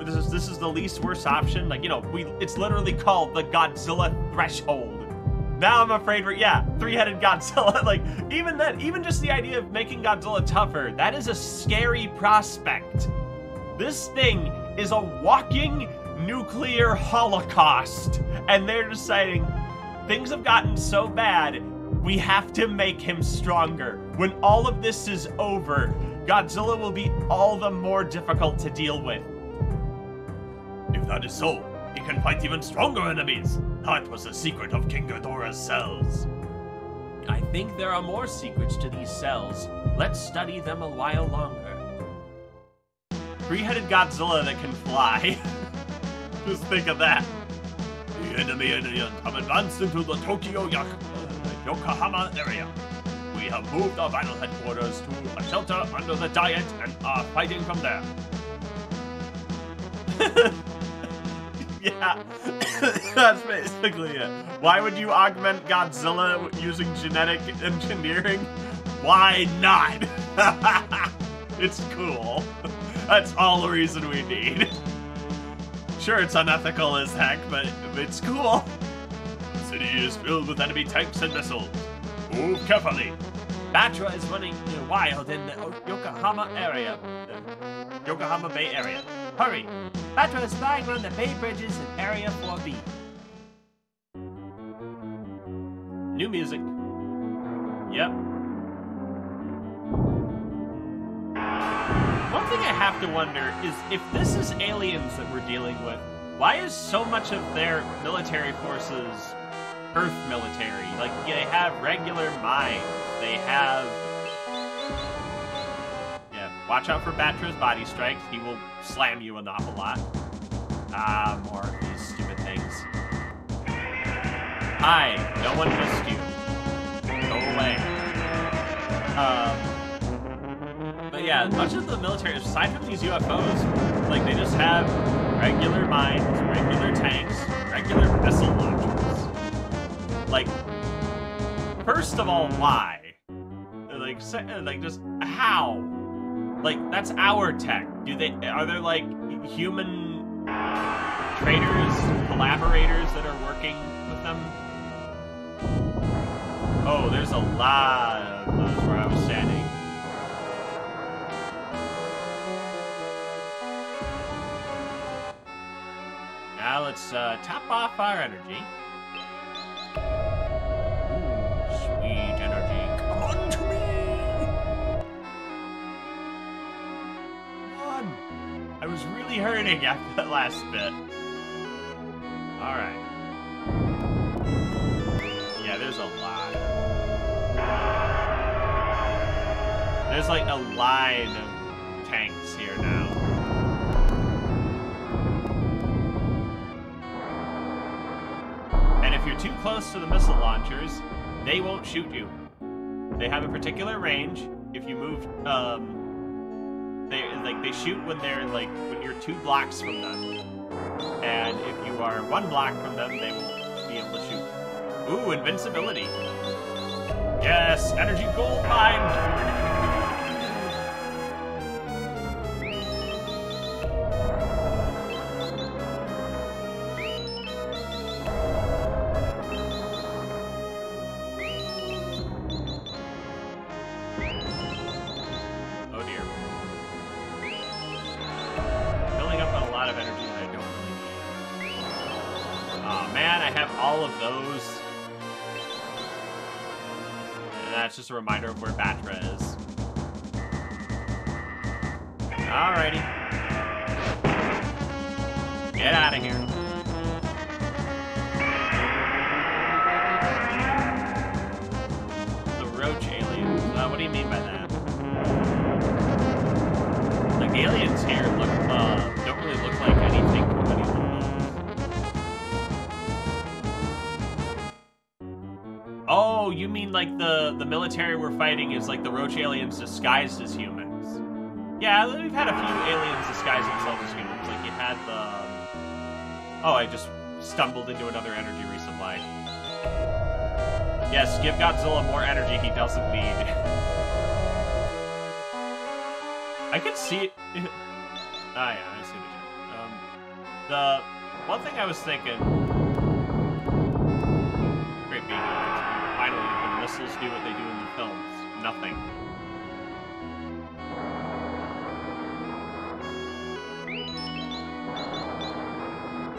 This is the least worst option. It's literally called the Godzilla threshold. Now I'm afraid three-headed Godzilla. Even just the idea of making Godzilla tougher, that is a scary prospect. This thing is a walking nuclear holocaust, and they're deciding things have gotten so bad, we have to make him stronger. When all of this is over, Godzilla will be all the more difficult to deal with. If that is so, he can fight even stronger enemies. That was the secret of King Ghidorah's cells. I think there are more secrets to these cells. Let's study them a while longer. Three-headed Godzilla that can fly. Just think of that. The enemy aliens have advanced into the Yokohama area. We have moved our final headquarters to a shelter under the Diet and are fighting from there. Yeah, that's basically it. Why would you augment Godzilla using genetic engineering? Why not? It's cool. That's all the reason we need. Sure, it's unethical as heck, but it's cool. The city is filled with enemy tanks and missiles. Move carefully. Batra is running wild in the Yokohama area. Yokohama Bay area. Hurry! Batra is flying around the Bay Bridges in Area 4B. New music. Yep. One thing I have to wonder is if this is aliens that we're dealing with, why is so much of their military forces Earth military? They have regular mines. They have... Yeah, watch out for Batra's body strikes. He will slam you an awful lot. More of these stupid things. Hi, no one missed you. Go away. But yeah, much of the military, aside from these UFOs, they just have regular mines, regular tanks, regular missile launchers. First of all, why? Just how? That's our tech. Are there human traders, collaborators that are working with them? Oh, there's a lot of those where I was standing. Now let's top off our energy. Ooh, sweet energy. Come on to me! Come on! I was really hurting after that last bit. Alright. Yeah, there's a lot. There's a line of tanks here now. And if you're too close to the missile launchers, they won't shoot you. They have a particular range. If you move, they shoot when they're when you're 2 blocks from them. And if you are 1 block from them, they won't be able to shoot. Ooh, invincibility. Yes, energy gold mine. That's just a reminder of where Batra is. Alrighty. Get out of here. The roach aliens. What do you mean by that? The aliens here look, don't really look like anything from any of those. Oh, you mean like the military we're fighting is like the roach aliens disguised as humans. Yeah, we've had a few aliens disguise themselves as humans. Like you had the... Oh, I just stumbled into another energy resupply. Yes, give Godzilla more energy he doesn't need. I could see... Ah, yeah, I see the one thing I was thinking... Great being finally, the missiles do what they do in the films. Nothing.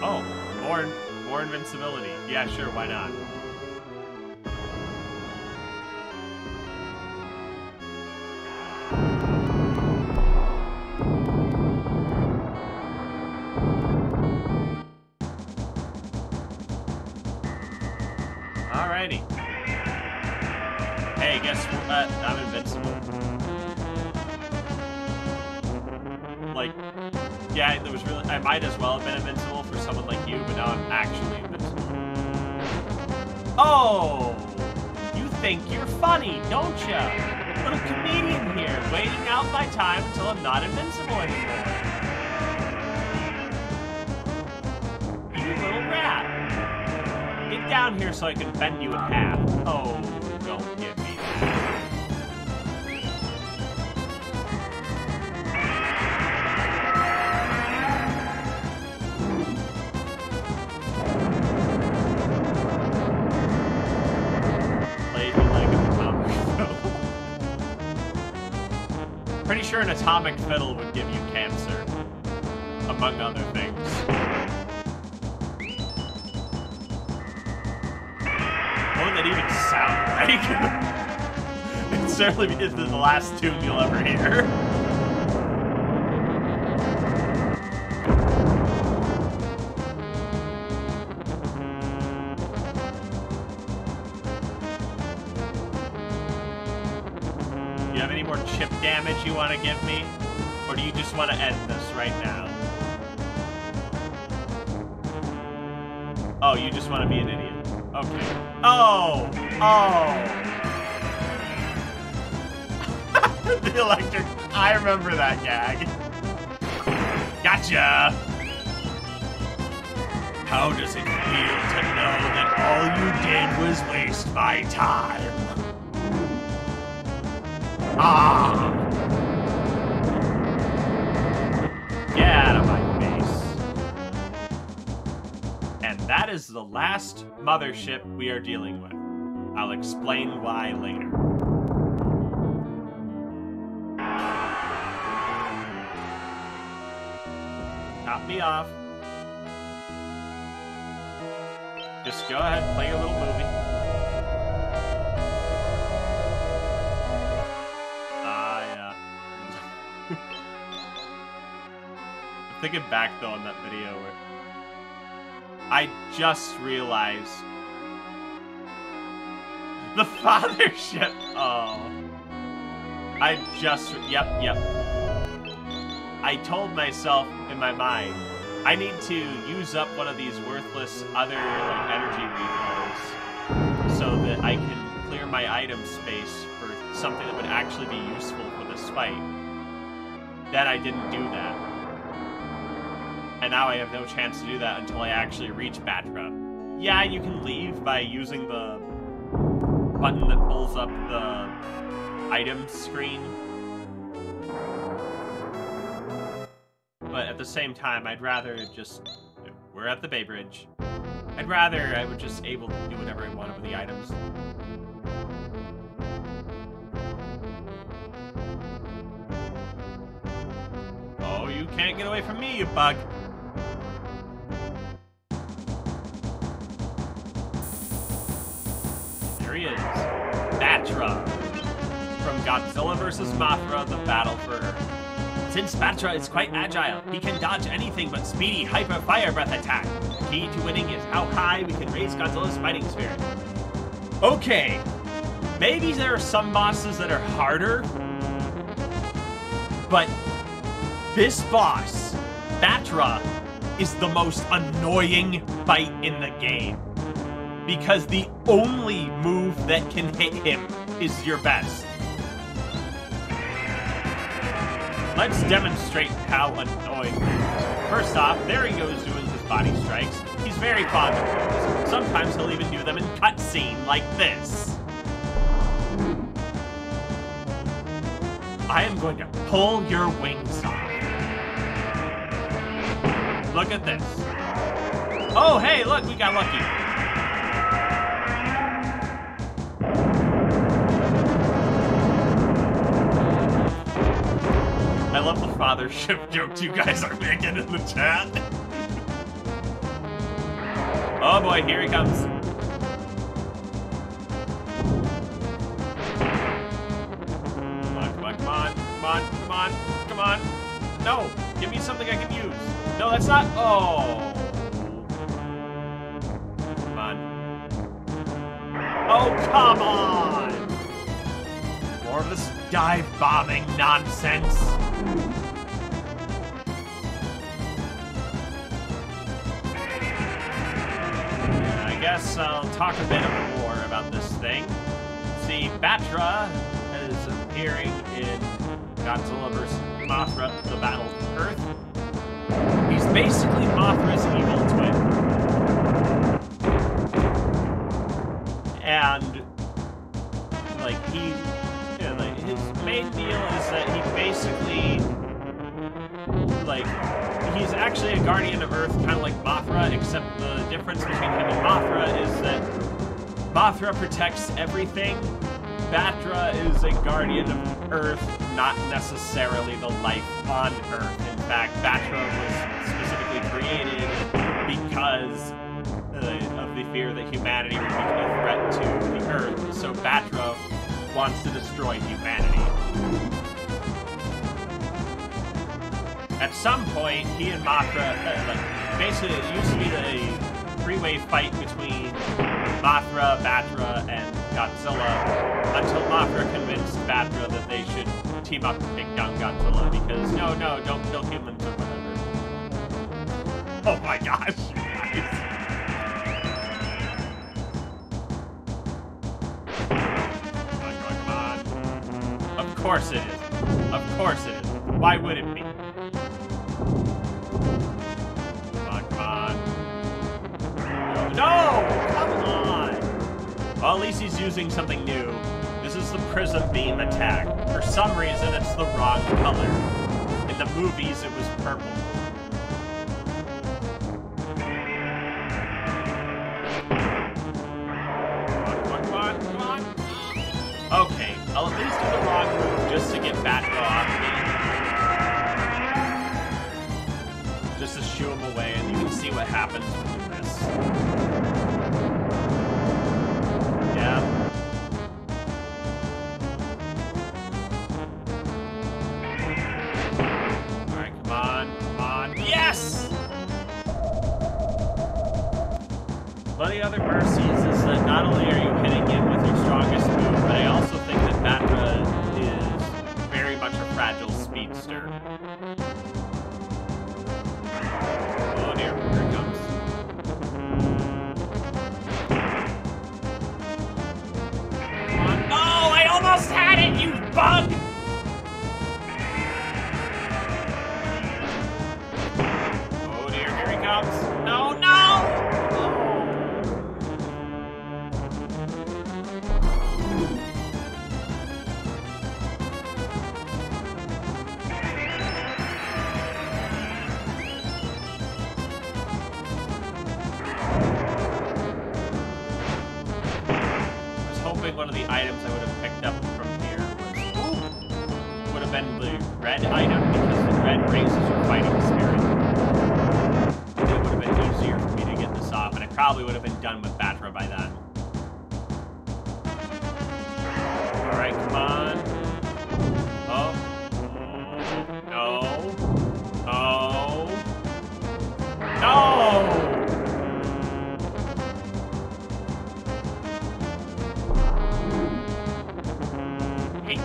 Oh, more invincibility. Yeah, sure, why not? Alrighty. Hey, guess what? I'm invincible. Like, yeah, there was really... I might as well have been invincible for someone like you, but now I'm actually invincible. Oh! You think you're funny, don't ya? Little comedian here, waiting out my time until I'm not invincible anymore. You little rat. Get down here so I can bend you in half. Oh, don't get me. Played me like an atomic fiddle. Pretty sure an atomic fiddle would give you cancer, among other things. What would that even sound like? It certainly is the last tune you'll ever hear. Do you have any more chip damage you want to give me? Or do you just want to end this right now? Oh, you just want to be an idiot. Okay. Oh! Oh! The electric... I remember that gag. Gotcha! How does it feel to know that all you did was waste my time? Ah! Get out of my face. And that is the last mothership we are dealing with. I'll explain why later. Top me off. Just go ahead and play your little movie. I'm thinking back though on that video where I just realized the fathership. Oh, yep. I told myself in my mind, I need to use up one of these worthless other like energy refills so that I can clear my item space for something that would actually be useful for this fight. Then I didn't do that. And now I have no chance to do that until I actually reach Batra. Yeah, you can leave by using the button that pulls up the item screen. But at the same time, I'd rather just... We're at the Bay Bridge. I'd rather I was just able to do whatever I wanted with the items. Oh, you can't get away from me, you bug! Here he is. Batra. From Godzilla vs. Mothra, the battle for Earth. Since Batra is quite agile, he can dodge anything but speedy hyper fire breath attack. The key to winning is how high we can raise Godzilla's fighting spirit. Okay, maybe there are some bosses that are harder, but this boss, Batra, is the most annoying fight in the game. because the only move that can hit him is your best. Let's demonstrate how annoying. First off, there he goes doing his body strikes. He's very fond of those. Sometimes he'll even do them in cutscene like this. I am going to pull your wings off. Look at this. Oh, hey, look, we got lucky. I love the fathership jokes you guys are making in the chat. Oh boy, here he comes. Come on, come on, come on, come on, come on, come on. No, give me something I can use. No, that's not, oh. Come on. Oh, come on. More of this dive bombing nonsense. I guess I'll talk a bit more about this thing. See, Batra is appearing in Godzilla vs. Mothra, The Battle of Earth. He's basically Mothra's evil twin. And, like, his main deal is that he basically, like, he's actually a guardian of Earth, kind of like Mothra, except the difference between him and Mothra is that Mothra protects everything. Batra is a guardian of Earth, not necessarily the life on Earth. In fact, Batra was specifically created because of the fear that humanity would become a threat to the Earth. So Batra wants to destroy humanity. At some point, he and Mothra, basically it used to be the three-way fight between Mothra, Batra, and Godzilla, until Mothra convinced Batra that they should team up to take down Godzilla, because no, don't kill humans or whatever. Oh my gosh, guys. Come on. Of course it is. Of course it is. Why would it be? Come on. No! Come on! Well, at least he's using something new. This is the Prism Beam attack. For some reason, it's the wrong color. In the movies, it was purple. Come on. Okay, I'll at least do the wrong move just to get Batra off me. Just to shoo him away, and you can see what happens when you miss. Yeah. Alright, come on. Yes! One of the other mercies is that not only are you hitting him with your strongest move, but I also think that Batra is very much a fragile speedster. Oh dear, here it comes. Come on. Oh, I almost had it, you bug! Oh dear, here he comes. No! One of the items I would have picked up from here would have been the red item, because the red raises your fighting spirit. It would have been easier for me to get this off, and I probably would have been done with Batra by then. Alright, come on. Oh. No!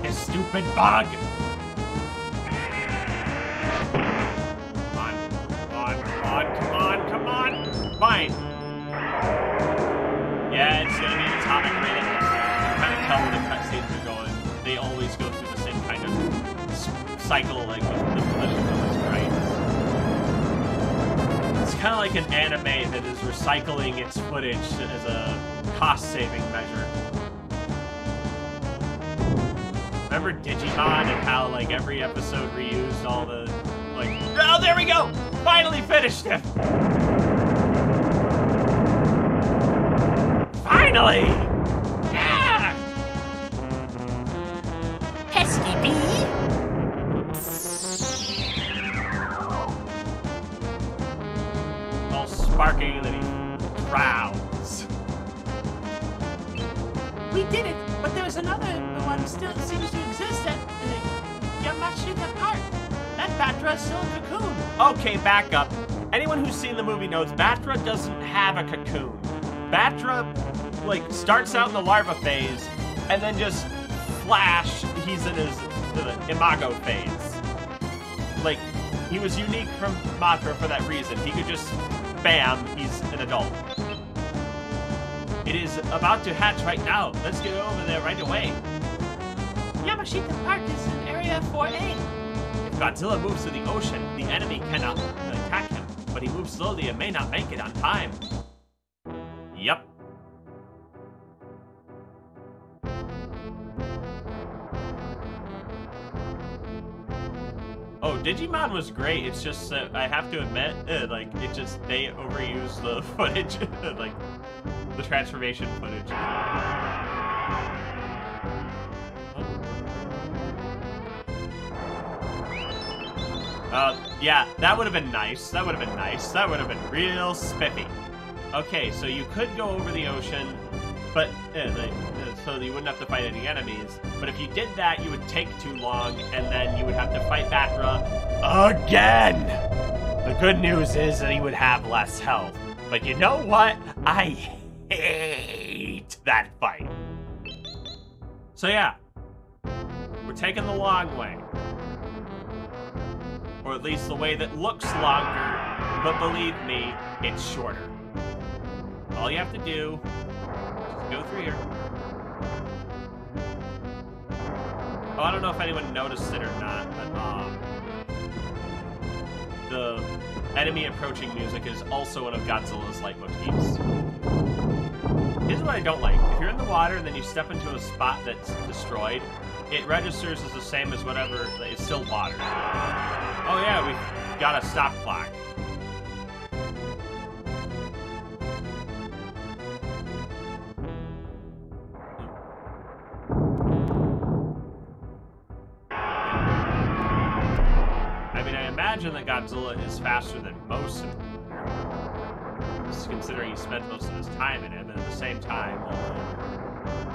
This stupid bug! Come on. Fine. recycle like the footage of its rights. It's kind of like an anime that is recycling its footage as a cost-saving measure. Remember Digimon and how like every episode reused all the like? Oh, there we go! Finally finished him. Finally! Yeah! Pesky bee. All sparking and then he frowns. We did it, but there's another one still seems to exist at Yamashita Park. That Batra is still a cocoon. Okay, back up. Anyone who's seen the movie knows Batra doesn't have a cocoon. Batra, like, starts out in the larva phase, and then just flash, he's in his imago phase. Like, he was unique from Matra for that reason. He could just, bam, he's an adult. It is about to hatch right now. Let's get over there right away. Yamashita Park is in Area 4A. If Godzilla moves to the ocean, the enemy cannot attack him, but he moves slowly and may not make it on time. Yep. Oh, Digimon was great. It's just I have to admit, like it just they overused the footage, like the transformation footage. Yeah, that would have been nice. That would have been nice. That would have been real spiffy. Okay, so you could go over the ocean, but so you wouldn't have to fight any enemies. But if you did that, you would take too long, and then you would have to fight Batra again. The good news is that he would have less health. But you know what? I hate that fight. So yeah, we're taking the long way. Or at least the way that looks longer, but believe me, it's shorter. All you have to do is go through here. Oh, I don't know if anyone noticed it or not, but the enemy approaching music is also one of Godzilla's leitmotifs. Here's what I don't like. If you're in the water and then you step into a spot that's destroyed, it registers as the same as whatever, it's still water. Oh yeah, we've got a stop clock. I mean, I imagine that Godzilla is faster than most of them. Just considering he spent most of his time in it, but at the same time,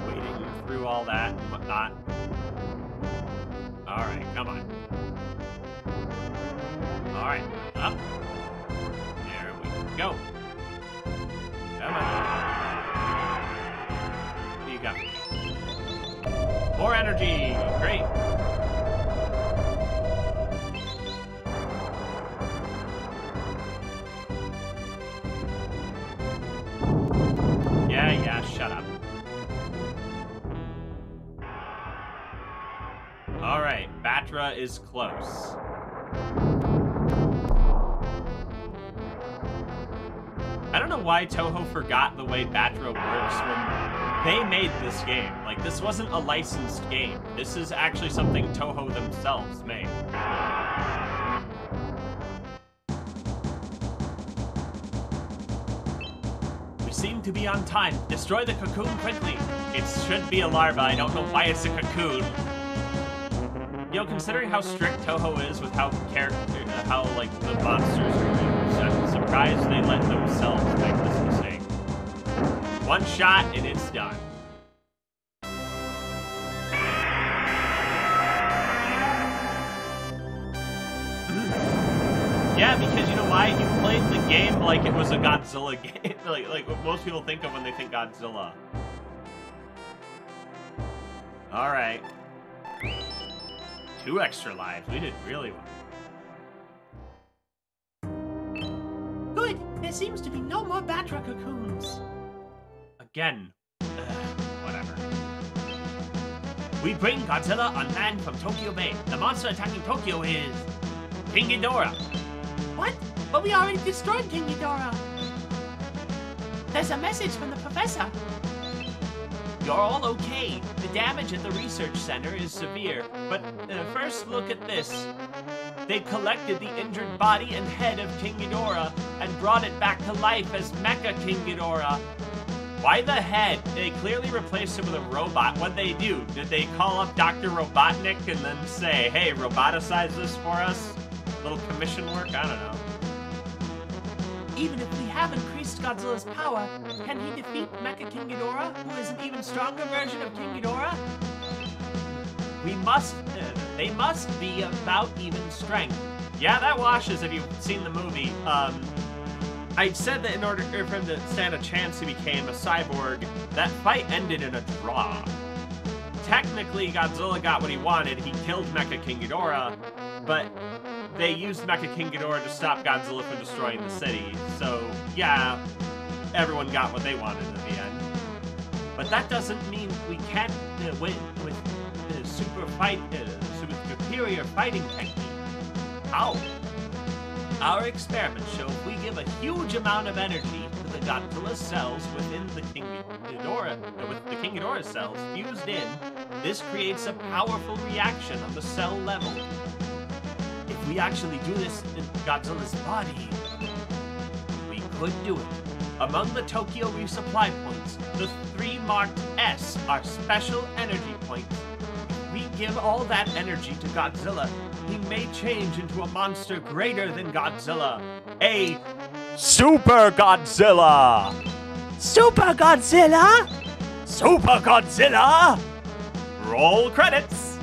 waiting through all that and whatnot. Alright, come on. Alright, up. There we go. Come on. What do you got? More energy! Great! Yeah, shut up. Alright, Batra is close. I don't know why Toho forgot the way Batra works when they made this game. Like, this wasn't a licensed game. This is actually something Toho themselves made. We seem to be on time. Destroy the cocoon quickly. It should be a larva. I don't know why it's a cocoon. You know, considering how strict Toho is with how like the monsters are used, I'm surprised they let themselves make this mistake. One shot and it's done. Yeah, because you know why? You played the game like it was a Godzilla game, like what most people think of when they think Godzilla. All right. 2 extra lives. We did really well. Good. There seems to be no more Batra cocoons. Again. Whatever. We bring Godzilla on land from Tokyo Bay. The monster attacking Tokyo is King Ghidorah. What? But we already destroyed King Ghidorah. There's a message from the professor. You're all okay. The damage at the research center is severe, but first look at this. They collected the injured body and head of King Ghidorah and brought it back to life as Mecha King Ghidorah. Why the head? They clearly replaced him with a robot. What'd they do? Did they call up Dr. Robotnik and then say, hey, roboticize this for us? Little commission work? I don't know. Even if we have increased Godzilla's power, can he defeat Mecha King Ghidorah, who is an even stronger version of King Ghidorah? They must be about even strength. Yeah, that washes if you've seen the movie. I said that in order for him to stand a chance, he became a cyborg. That fight ended in a draw. Technically, Godzilla got what he wanted. He killed Mecha King Ghidorah, but they used Mecha King Ghidorah to stop Godzilla from destroying the city. So, yeah, everyone got what they wanted at the end. But that doesn't mean we can't win with superior fighting technique. How? Our experiments show if we give a huge amount of energy to the Godzilla cells within the King Ghidorah, with the King Ghidorah cells fused in, this creates a powerful reaction on the cell level. If we actually do this in Godzilla's body, we could do it. Among the Tokyo resupply points, the 3 marked S are special energy points. If we give all that energy to Godzilla, he may change into a monster greater than Godzilla. A Super Godzilla! Super Godzilla? Super Godzilla! Roll credits!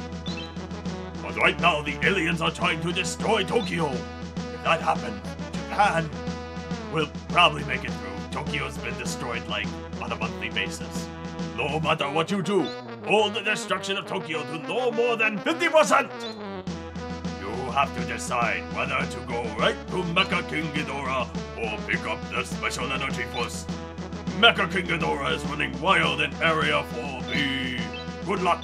But right now, the aliens are trying to destroy Tokyo. If that happens, Japan will probably make it through. Tokyo's been destroyed, like, on a monthly basis. No matter what you do, hold the destruction of Tokyo to no more than 50%! You have to decide whether to go right to Mecha King Ghidorah or pick up the special energy first. Mecha King Ghidorah is running wild in Area 4B. Good luck!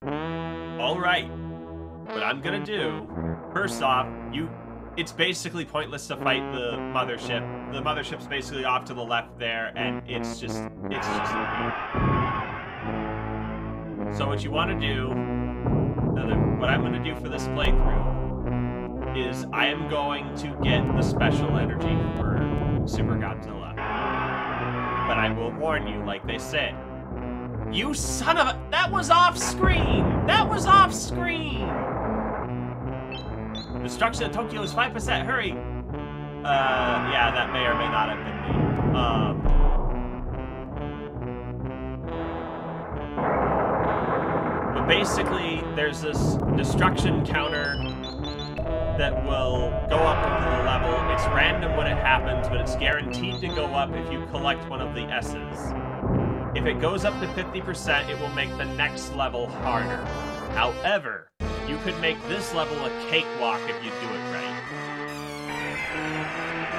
Alright. What I'm gonna do, first off, it's basically pointless to fight the mothership. The mothership's basically off to the left there, and it's just So what you want to do, what I'm going to do for this playthrough, is I am going to get the special energy for Super Godzilla. But I will warn you, like they said, you son of a... That was off screen! That was off screen! Destruction of Tokyo is 5%, hurry! Yeah, that may or may not have been me. But basically, there's this destruction counter that will go up into the level. It's random when it happens, but it's guaranteed to go up if you collect one of the S's. If it goes up to 50%, it will make the next level harder. However, you could make this level a cakewalk if you do it right.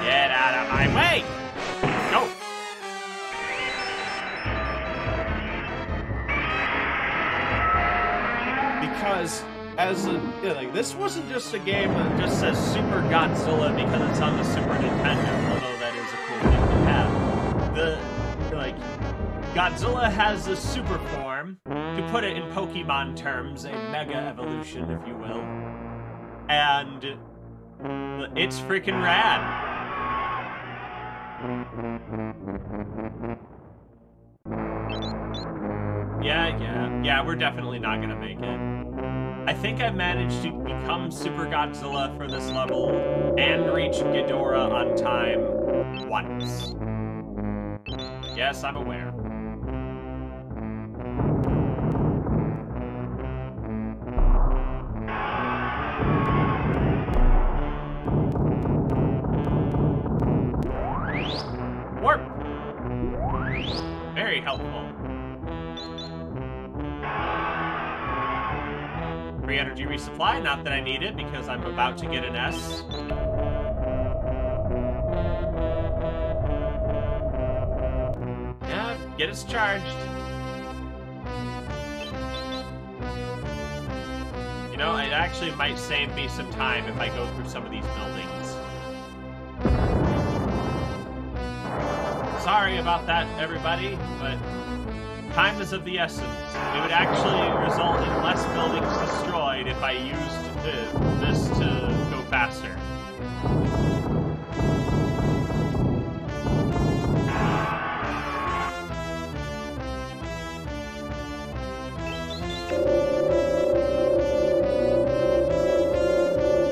Get out of my way! Go! Because this wasn't just a game that just says Super Godzilla because it's on the Super Nintendo, although that is a cool thing to have. Godzilla has a super form, to put it in Pokemon terms, a mega evolution, if you will. And it's freaking rad. Yeah, we're definitely not gonna make it. I think I managed to become Super Godzilla for this level and reach Ghidorah on time once. Yes, I'm aware. Warp! Very helpful. Free energy resupply, not that I need it because I'm about to get an S. Yeah, get us charged. know, it actually might save me some time if I go through some of these buildings. Sorry about that, everybody, but time is of the essence. It would actually result in less buildings destroyed if I used this to go faster.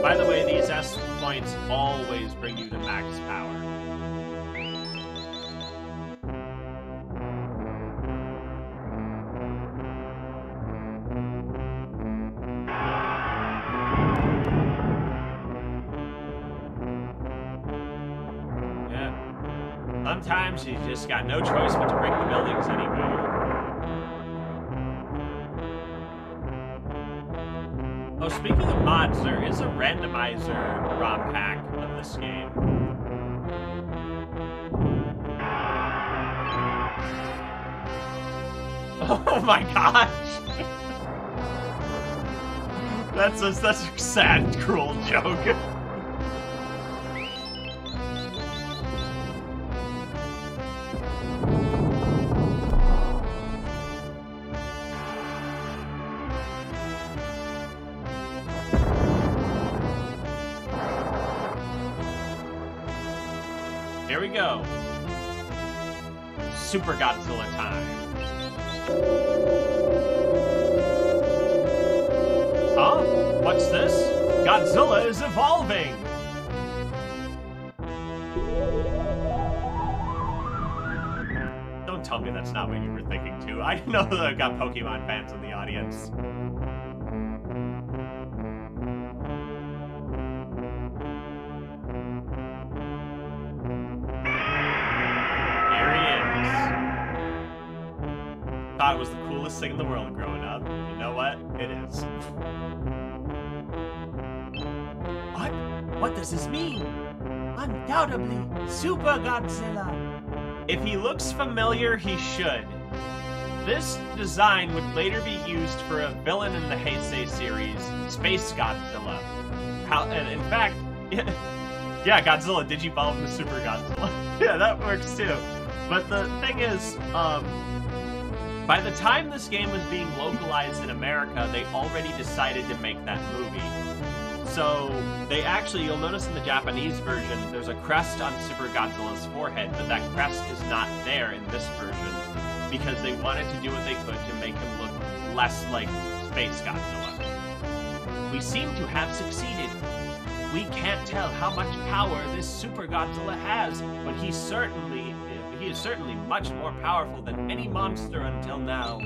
By the way, these S points always bring you to max power. Sometimes you just got no choice but to break the buildings anyway. Oh, speaking of mods, there is a randomizer ROM hack of this game. Oh my gosh! That's such a sad, cruel joke. Here we go. Super Godzilla time. Huh? What's this? Godzilla is evolving! Don't tell me that's not what you were thinking too. I know that I've got Pokemon fans in the audience. Thought it was the coolest thing in the world growing up. You know what? It is. What? What does this mean? Undoubtedly, Super Godzilla. If he looks familiar, he should. This design would later be used for a villain in the Heisei series, Space Godzilla. And in fact, yeah, Godzilla digivolved into Super Godzilla. Yeah, that works too. But the thing is, by the time this game was being localized in America, they already decided to make that movie. So, they actually, you'll notice in the Japanese version, there's a crest on Super Godzilla's forehead, but that crest is not there in this version, because they wanted to do what they could to make him look less like Space Godzilla. We seem to have succeeded. We can't tell how much power this Super Godzilla has, but he is certainly much more powerful than any monster until now.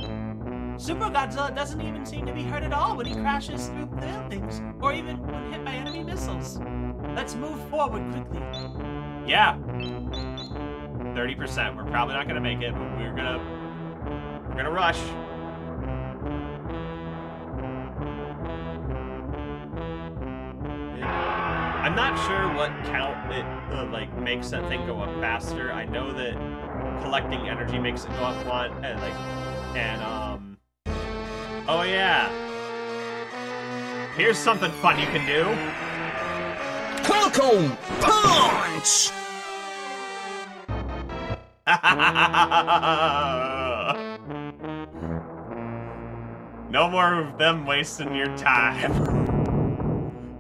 Super Godzilla doesn't even seem to be hurt at all when he crashes through buildings, or even when hit by enemy missiles. Let's move forward quickly. Yeah. 30%. We're probably not gonna make it, but we're gonna rush. I'm not sure what count it makes that thing go up faster. I know that collecting energy makes it go up one, oh yeah. Here's something fun you can do. Falcon Punch! No more of them wasting your time.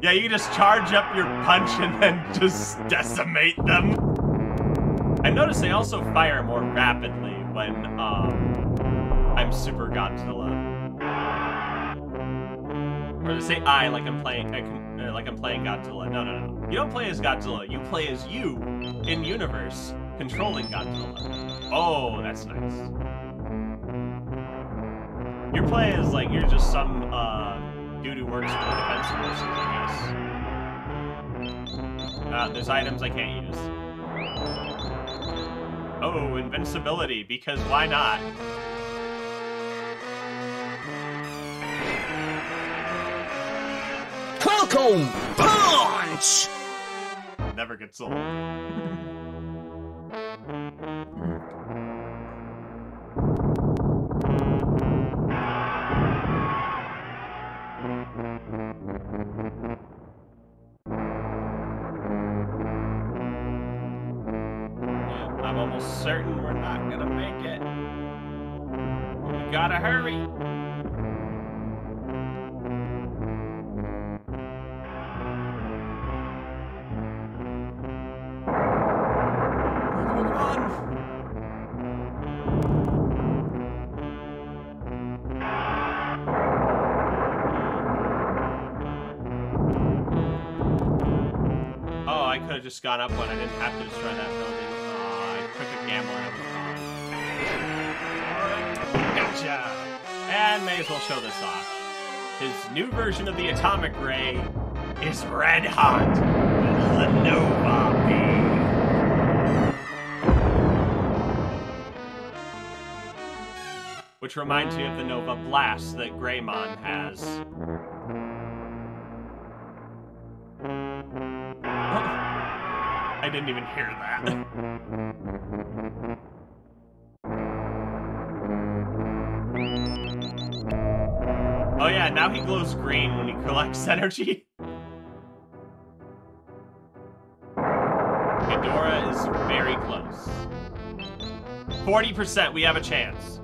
Yeah, you just charge up your punch and then just decimate them. I noticed they also fire more rapidly when I'm Super Godzilla. Or to say I like I'm playing Godzilla. No. You don't play as Godzilla. You play as you in universe controlling Godzilla. Oh, that's nice. Your play is like you're just some dude who works for the defense forces, I guess. There's items I can't use. Oh, invincibility, because why not? Falcon Punch! Never gets old. almost certain we're not gonna make it. We gotta hurry. Come on. Oh, I could have just gone up when I didn't have to destroy that building. I took a gamble and I was wrong. Alright, gotcha! And may as well show this off. His new version of the atomic ray is red hot. The Nova Beam. Which reminds me of the Nova Blast that Greymon has. I didn't even hear that. Oh yeah, now he glows green when he collects energy. Ghidorah is very close. 40%, we have a chance.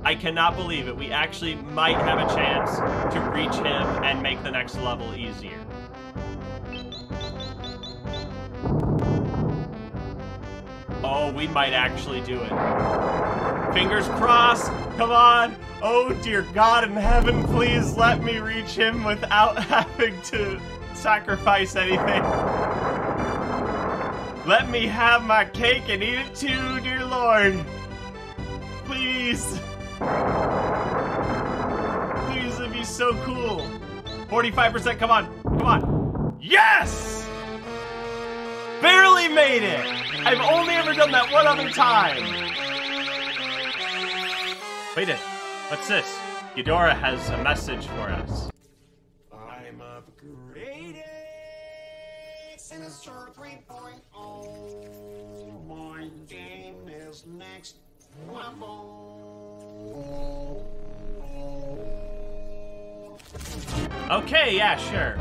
I cannot believe it. We actually might have a chance to reach him and make the next level easier. Oh, we might actually do it. Fingers crossed. Come on. Oh, dear God in heaven, please let me reach him without having to sacrifice anything. Let me have my cake and eat it too, dear Lord. Please. Please, it'd be so cool. 45%, come on. Come on. Yes! Barely made it! I've only ever done that one other time! Wait a... What's this? Ghidorah has a message for us. I'm upgraded! Sinister 3.0. My game is next level. Okay, yeah, sure.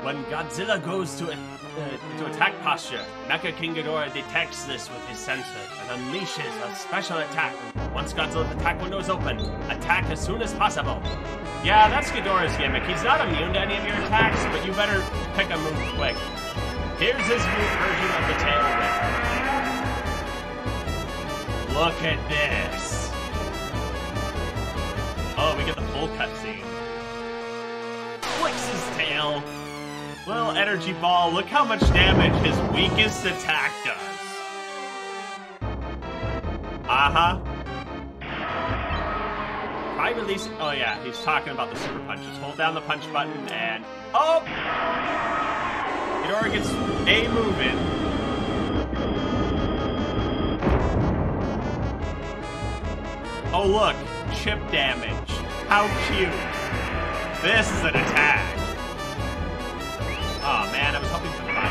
When Godzilla goes to attack posture, Mecha King Ghidorah detects this with his sensor and unleashes a special attack. Once Godzilla's attack window is open, attack as soon as possible. Yeah, that's Ghidorah's gimmick. He's not immune to any of your attacks, but you better pick a move quick. Here's his new version of the tail whip. Look at this. Oh, we get the full cutscene. Flicks his tail. Little energy ball, look how much damage his weakest attack does. Uh-huh. Try release. Oh yeah, he's talking about the super punch. Just hold down the punch button and... Oh! Ghidorah gets a move in. Oh look, chip damage. How cute. This is an attack. Oh man, I was hoping for the fire.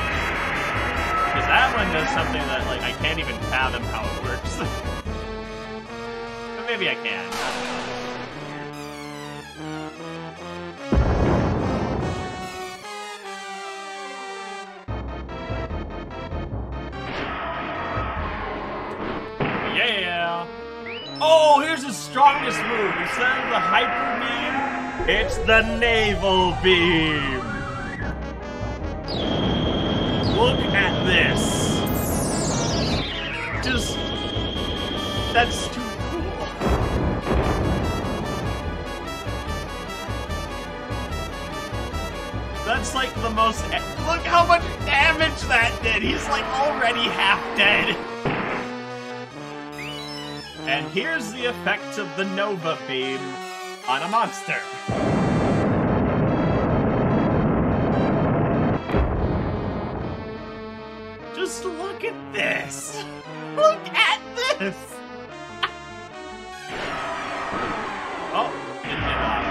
Because that one does something that, like, I can't even fathom how it works. But maybe I can. Yeah! Oh, here's his strongest move. Instead of the hyper beam, it's the naval beam. Look at this. Just... That's too cool. That's like the most... Look how much damage that did. He's like already half dead. And here's the effect of the Nova Beam on a monster. Just look at this! Look at this! Oh, didn't get off.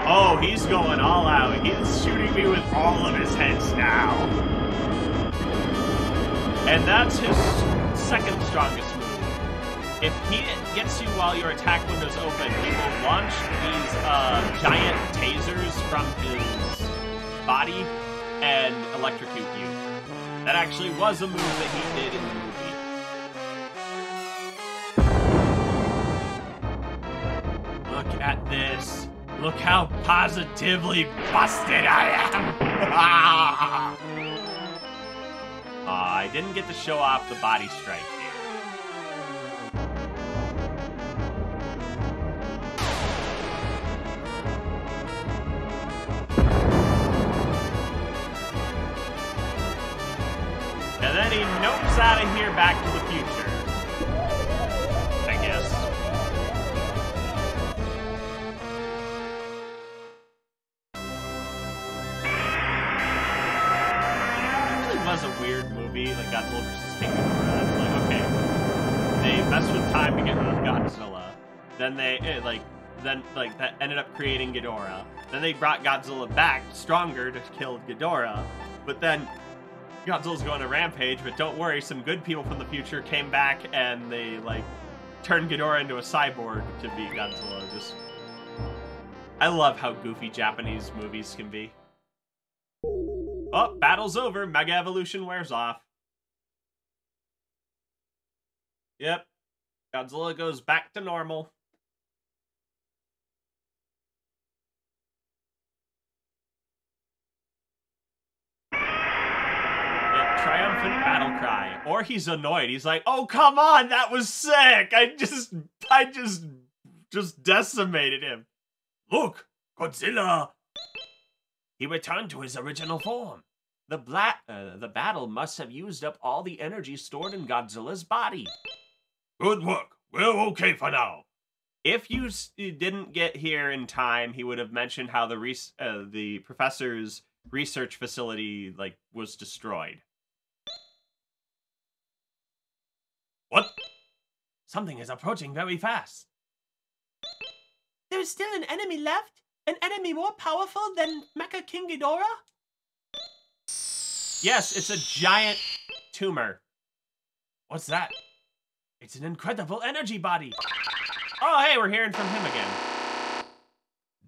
Oh, he's going all out. He's shooting me with all of his heads now. And that's his second strongest move. If he gets you while your attack window's open, he will launch these giant tasers from his body and electrocute you. That actually was a move that he did in at this. Look how positively busted I am. I didn't get to show off the body strike here. And then he notes out of here back to the future. I guess. It really was a weird movie, like Godzilla vs. King Ghidorah. It's like, okay, they messed with time to get rid of Godzilla. Then that ended up creating Ghidorah. Then they brought Godzilla back stronger to kill Ghidorah. But then Godzilla's going to rampage, but don't worry, some good people from the future came back and they, turned Ghidorah into a cyborg to be Godzilla. I love how goofy Japanese movies can be. Oh, battle's over. Mega Evolution wears off. Yep. Godzilla goes back to normal. Triumphant battle cry. Or he's annoyed. He's like, oh, come on, that was sick. I just decimated him. Look, Godzilla! He returned to his original form. The battle must have used up all the energy stored in Godzilla's body. Good work. We're okay for now. If you didn't get here in time, he would have mentioned how the professor's research facility, was destroyed. What? Something is approaching very fast. There's still an enemy left? An enemy more powerful than Mecha King Ghidorah? Yes, it's a giant tumor. What's that? It's an incredible energy body. Oh, hey, we're hearing from him again.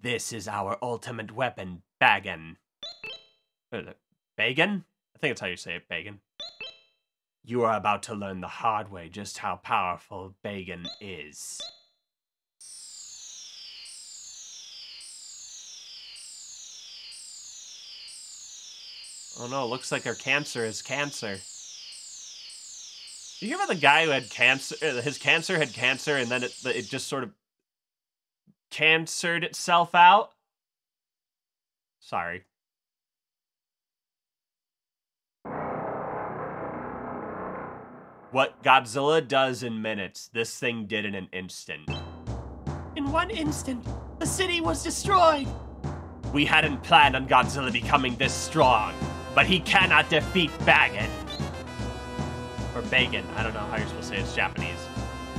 This is our ultimate weapon, Bagan. Bagan? I think that's how you say it, Bagan. You are about to learn the hard way just how powerful Bagan is. Oh no, looks like our cancer is cancer. You hear about the guy who had cancer? His cancer had cancer, and then it just sort of cancered itself out? Sorry. What Godzilla does in minutes, this thing did in an instant. In one instant, the city was destroyed. We hadn't planned on Godzilla becoming this strong, but he cannot defeat Bagan. Or Bagan, I don't know how you're supposed to say it's Japanese.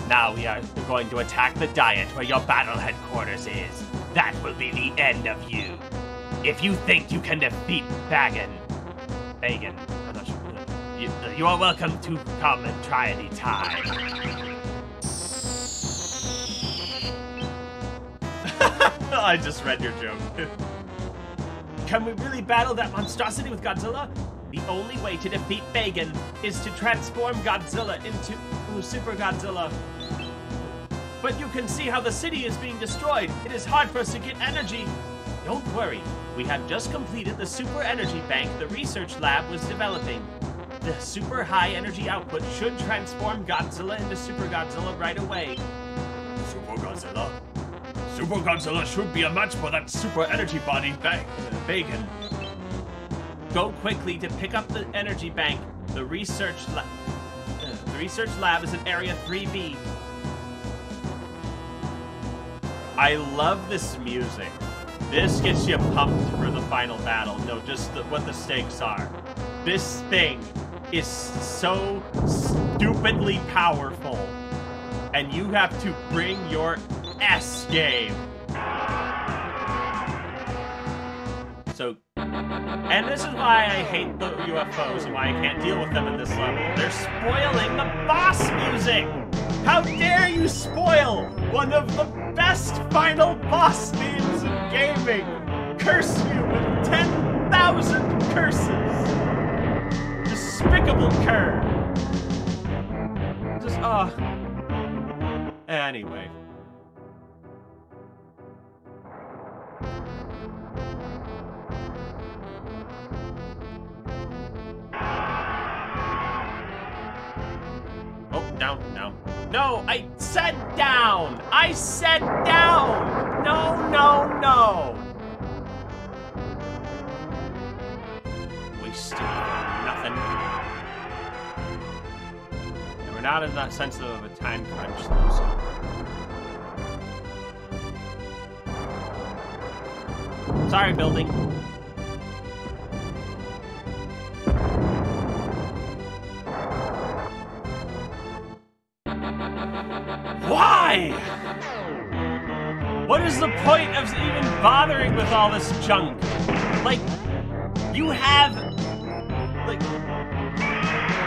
Now we are going to attack the Diet where your battle headquarters is. That will be the end of you. If you think you can defeat Bagan, I'm not sure. You are welcome to come and try any time. I just read your joke. Can we really battle that monstrosity with Godzilla? The only way to defeat Bagan is to transform Godzilla into Super Godzilla. But you can see how the city is being destroyed. It is hard for us to get energy. Don't worry. We have just completed the super energy bank the research lab was developing. The super high energy output should transform Godzilla into Super Godzilla right away. Super Godzilla? Super Godzilla should be a match for that super energy body Bagan. Go quickly to pick up the energy bank. The research lab is in Area 3B. I love this music. This gets you pumped for the final battle. No, just what the stakes are. This thing is so stupidly powerful. And you have to bring your S game. So, and this is why I hate the UFOs and why I can't deal with them at this level. They're spoiling the boss music! How dare you spoil one of the best final boss themes in gaming! Curse you with 10,000 curses! Despicable cur! Just, Anyway. down, down. No, I said down! I said down! No, no, no! Wasted nothing. And we're not in that sense of a time crunch, though, so. Sorry, building. Why? What is the point of even bothering with all this junk? Like, you have, like,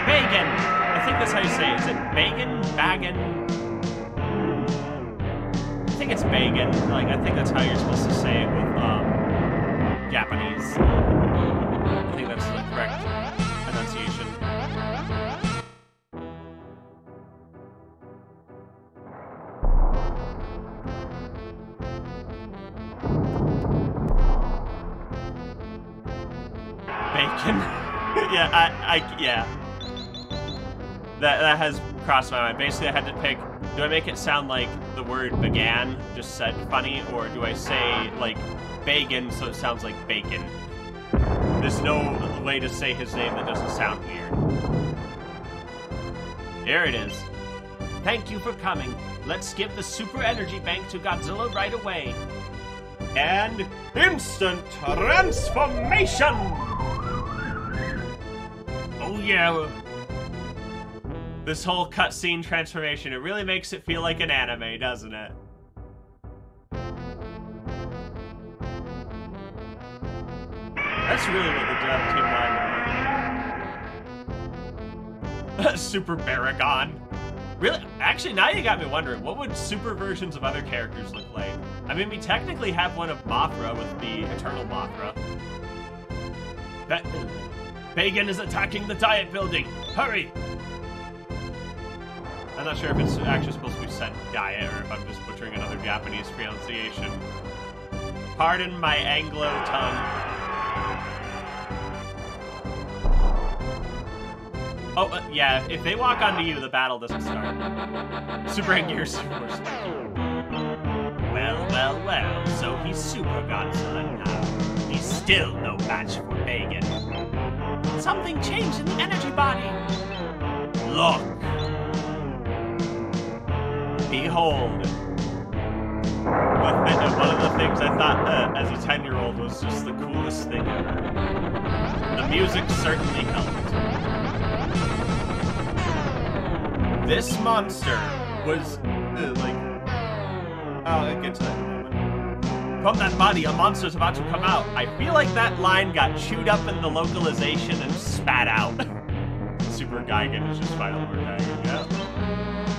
Bagan. I think that's how you say it. Is it Bagan? Bagan? I think it's Bagan. Like, I think that's how you're supposed to say it with, Japanese. I think that's the correct pronunciation. Bacon. Yeah, yeah. That has crossed my mind. Basically, I had to pick, do I make it sound like the word began, just said funny, or do I say, like, Bagan so it sounds like bacon? There's no way to say his name that doesn't sound weird. Here it is. Thank you for coming. Let's give the super energy bank to Godzilla right away. And instant transformation! Oh yeah. This whole cutscene transformation, it really makes it feel like an anime, doesn't it? That's really what the dev team wanted. Super Baragon. Really? Actually, now you got me wondering, what would super versions of other characters look like? I mean, we technically have one of Mothra with the Eternal Mothra. Bagan is attacking the diet building. Hurry! I'm not sure if it's actually supposed to be said diet or if I'm just butchering another Japanese pronunciation. Pardon my Anglo tongue. Oh, yeah, if they walk onto you, the battle doesn't start. Super Gear Super Spiky. Well, well, well, so he's Super Godzilla now. He's still no match for Bagan. Something changed in the energy body. Look. Behold. One of the things I thought as a 10-year-old was just the coolest thing ever. The music certainly helped. This monster was, I'll get to that in a moment. From that body, a monster's about to come out. I feel like that line got chewed up in the localization and spat out. Super Gigan is just final word Gigan, yeah.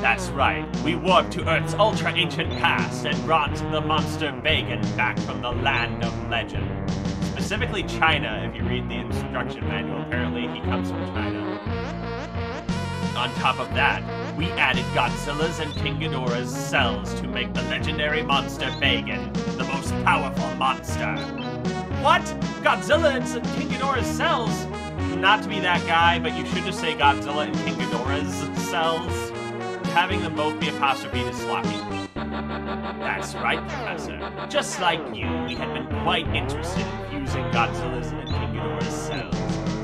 That's right. We warped to Earth's ultra-ancient past and brought the monster Bagan back from the land of legend. Specifically China, if you read the instruction manual. Apparently he comes from China. On top of that, we added Godzilla's and King Ghidorah's cells to make the legendary monster Bagan the most powerful monster. What? Godzilla and King Ghidorah's cells? Not to be that guy, but you should just say Godzilla and King Ghidorah's cells. Having them both be apostrophe is sloppy. That's right, Professor. Just like you, we had been quite interested in fusing Godzilla's and King Ghidorah's cells.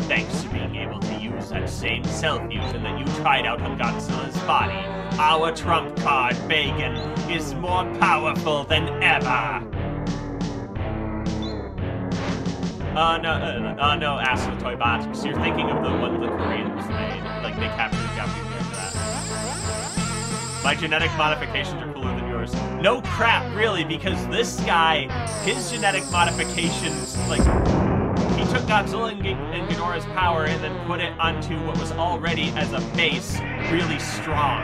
Thanks to being able to use that same cell fusion that you tried out on Godzilla's body, our trump card, Bagan, is more powerful than ever. No, Ask the Toy Bots, because you're thinking of the one the Koreans made. Like, they captured the Japanese name for that. My genetic modifications are cooler than yours. No crap, really, because this guy, his genetic modifications, like, he took Godzilla and Ghidorah's power and then put it onto what was already, as a base, really strong.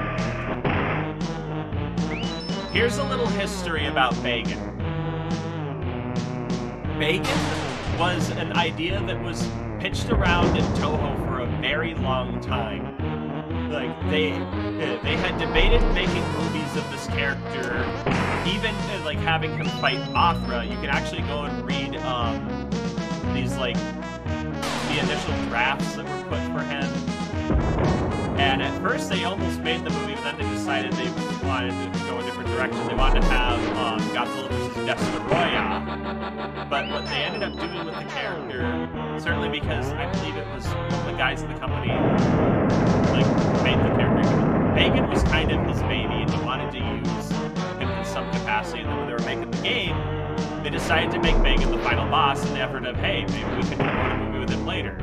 Here's a little history about Bagan. Bagan was an idea that was pitched around in Toho for a very long time. Like, they had debated making movies of this character, even, like, having him fight Mothra. You can actually go and read, these, like, the initial drafts that were put for him. And at first they almost made the movie, but then they decided they wanted to go a different direction. They wanted to have Godzilla vs. Destroyer. But what they ended up doing with the character, certainly because I believe it was one of the guys in the company like made the character. Megan was kind of his baby, and he wanted to use him in some capacity. And then when they were making the game, they decided to make Megan the final boss in the effort of, hey, maybe we could promote a movie with him later.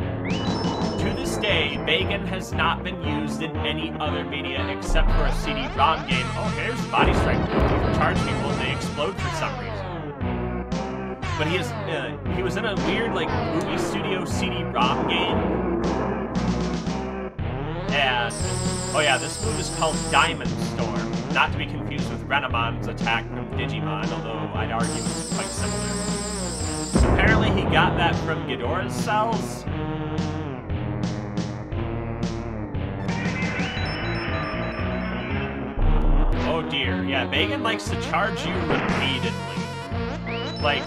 To this day, Megan has not been used in any other media except for a CD-ROM game. Oh, here's the body strike. You can charge people and they explode for some reason. But he was in a weird like movie studio CD-ROM game. And oh yeah, this move is called Diamond Storm, not to be confused with Renamon's attack from Digimon, although I'd argue it's quite similar. So apparently he got that from Ghidorah's cells. Oh dear, yeah, Megan likes to charge you repeatedly. Like,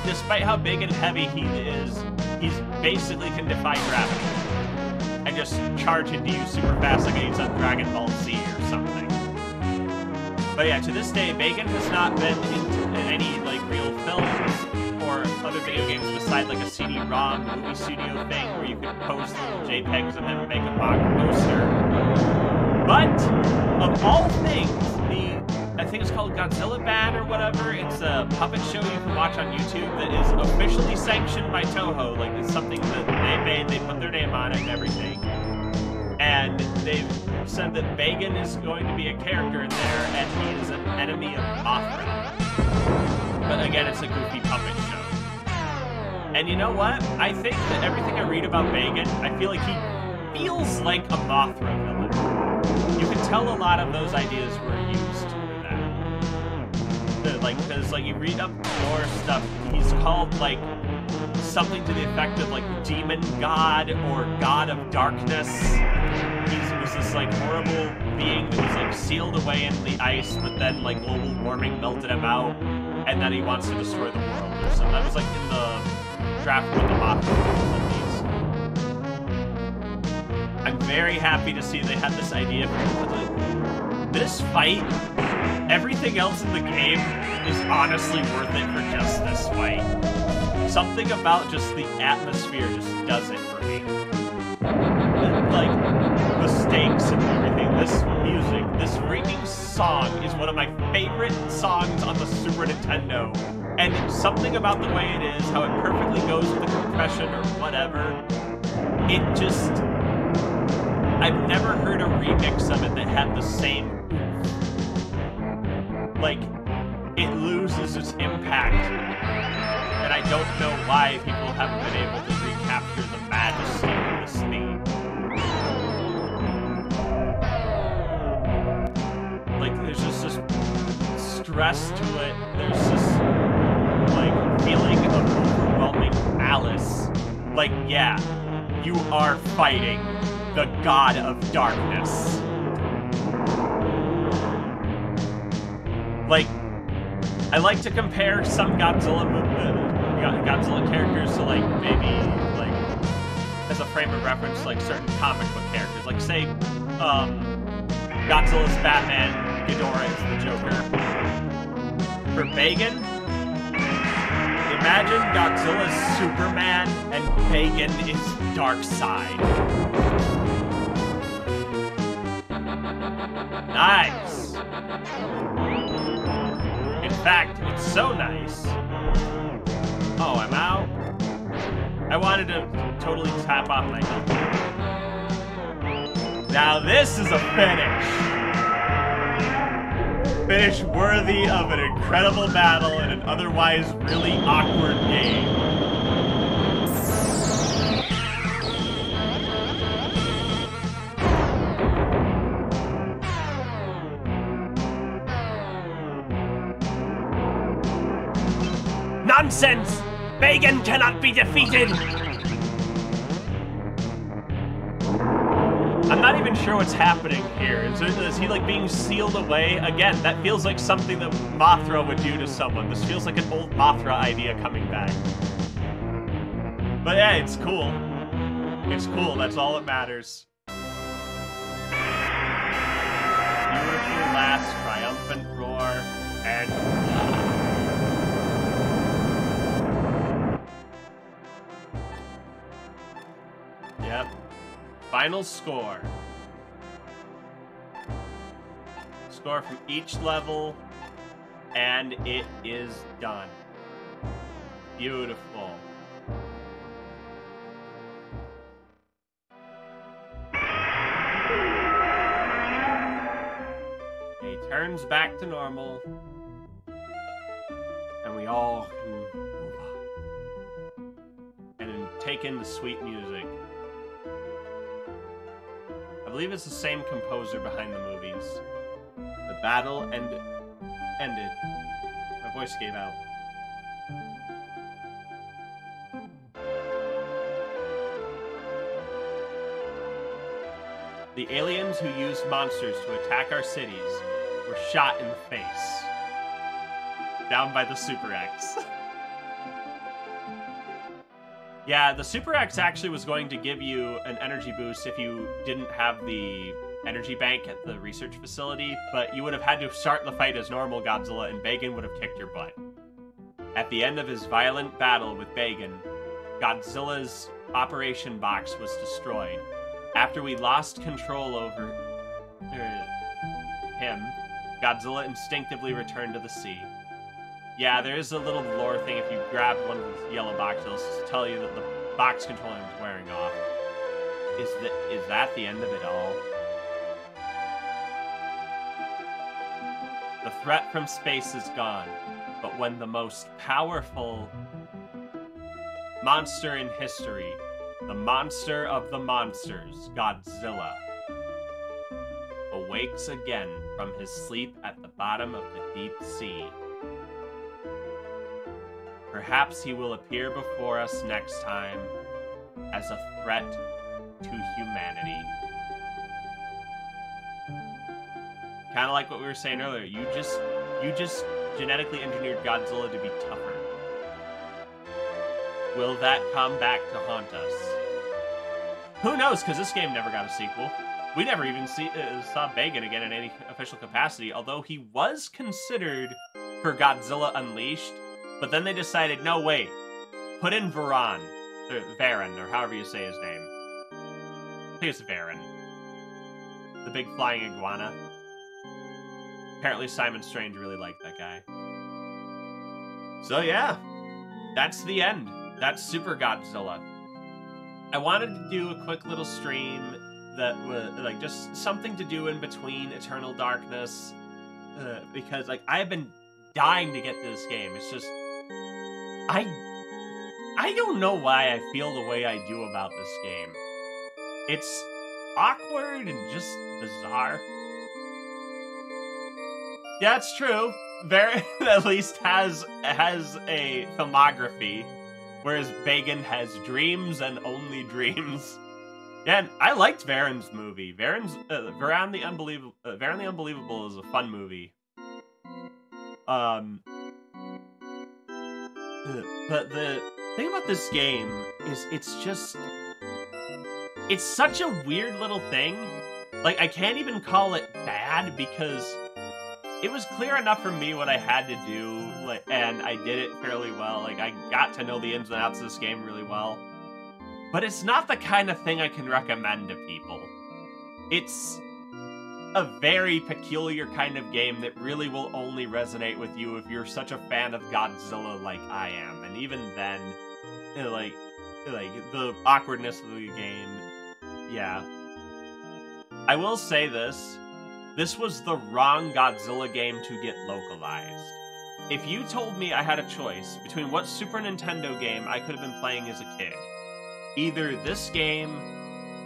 despite how big and heavy he is, he's basically can defy gravity. And just charge into you super fast like he's on Dragon Ball Z or something. But yeah, to this day, Megan has not been in any, like, real films or other video games besides, like, a CD-ROM movie studio thing where you could post little JPEGs of him and make a mock poster. But, of all things, I think it's called Godzilla Band or whatever. It's a puppet show you can watch on YouTube that is officially sanctioned by Toho. Like, it's something that they made, they put their name on it and everything. And they've said that Megan is going to be a character in there, and he is an enemy of Mothra. But again, it's a goofy puppet show. And you know what? I think that everything I read about Megan, I feel like he feels like a Mothra villain. You can tell a lot of those ideas were used for that. Like, because, like, you read up lore stuff, he's called, like, something to the effect of, like, demon god or god of darkness. He was this, like, horrible being that was, like, sealed away in the ice, but then, like, global warming melted him out, and then he wants to destroy the world or something. That was, like, in the draft with the Mothra. I'm very happy to see they had this idea. This fight, everything else in the game is honestly worth it for just this fight. Something about just the atmosphere just does it for me. Like, the stakes and everything, this music, this freaking song is one of my favorite songs on the Super Nintendo. And something about the way it is, how it perfectly goes with the compression or whatever, it just... I've never heard a remix of it that had the same oomph. Like, it loses its impact. And I don't know why people haven't been able to recapture the majesty of this theme. Like, there's just this stress to it. There's this, like, feeling of overwhelming malice. Like, yeah, you are fighting the god of darkness. Like, I like to compare some Godzilla characters to, like, maybe, like, as a frame of reference, like, certain comic book characters. Like, say, Godzilla's Batman, Ghidorah is the Joker. For Megan, imagine Godzilla's Superman and Megan is Darkseid. Nice. In fact, it's so nice. Oh, I'm out. I wanted to totally tap off my health. Now this is a finish. Finish worthy of an incredible battle in an otherwise really awkward game. Nonsense! Megan cannot be defeated! I'm not even sure what's happening here. Is he, like, being sealed away? Again, that feels like something that Mothra would do to someone. This feels like an old Mothra idea coming back. But yeah, it's cool. It's cool, that's all that matters. last triumphant roar, and yep. Final score. Score from each level, and it is done. Beautiful. He turns back to normal, and we all can move on and take in the sweet music. I believe it's the same composer behind the movies. The battle ended. My voice gave out. The aliens who used monsters to attack our cities were shot in the face. Down by the Super X. Yeah, the Super X actually was going to give you an energy boost if you didn't have the energy bank at the research facility, but you would have had to start the fight as normal Godzilla, and Bagan would have kicked your butt. At the end of his violent battle with Bagan, Godzilla's operation box was destroyed. After we lost control over him, Godzilla instinctively returned to the sea. Yeah, there is a little lore thing. If you grab one of the yellow boxes, it'll tell you that the box controller is wearing off. Is that the end of it all? The threat from space is gone, but when the most powerful monster in history, the monster of the monsters, Godzilla, awakes again from his sleep at the bottom of the deep sea, perhaps he will appear before us next time as a threat to humanity. Kind of like what we were saying earlier, you just genetically engineered Godzilla to be tougher. Will that come back to haunt us? Who knows, because this game never got a sequel. We never even saw Bagan again in any official capacity, although he was considered for Godzilla Unleashed, but then they decided, no, wait, put in Varan, or however you say his name. I think it's Varan. The big flying iguana. Apparently Simon Strange really liked that guy. So yeah, that's the end. That's Super Godzilla. I wanted to do a quick little stream that was like just something to do in between Eternal Darkness, because like I've been dying to get to this game. It's just I don't know why I feel the way I do about this game. It's awkward and just bizarre. Yeah, it's true. Baron at least has a filmography, whereas Bagan has dreams and only dreams. Yeah, and I liked Varan's movie. Varan the Unbelievable is a fun movie. But the thing about this game is it's such a weird little thing. Like, I can't even call it bad because it was clear enough for me what I had to do, like, and I did it fairly well. Like, I got to know the ins and outs of this game really well. But it's not the kind of thing I can recommend to people. It's a very peculiar kind of game that really will only resonate with you if you're such a fan of Godzilla like I am. And even then, like the awkwardness of the game, yeah. I will say this. This was the wrong Godzilla game to get localized. If you told me I had a choice between what Super Nintendo game I could have been playing as a kid, either this game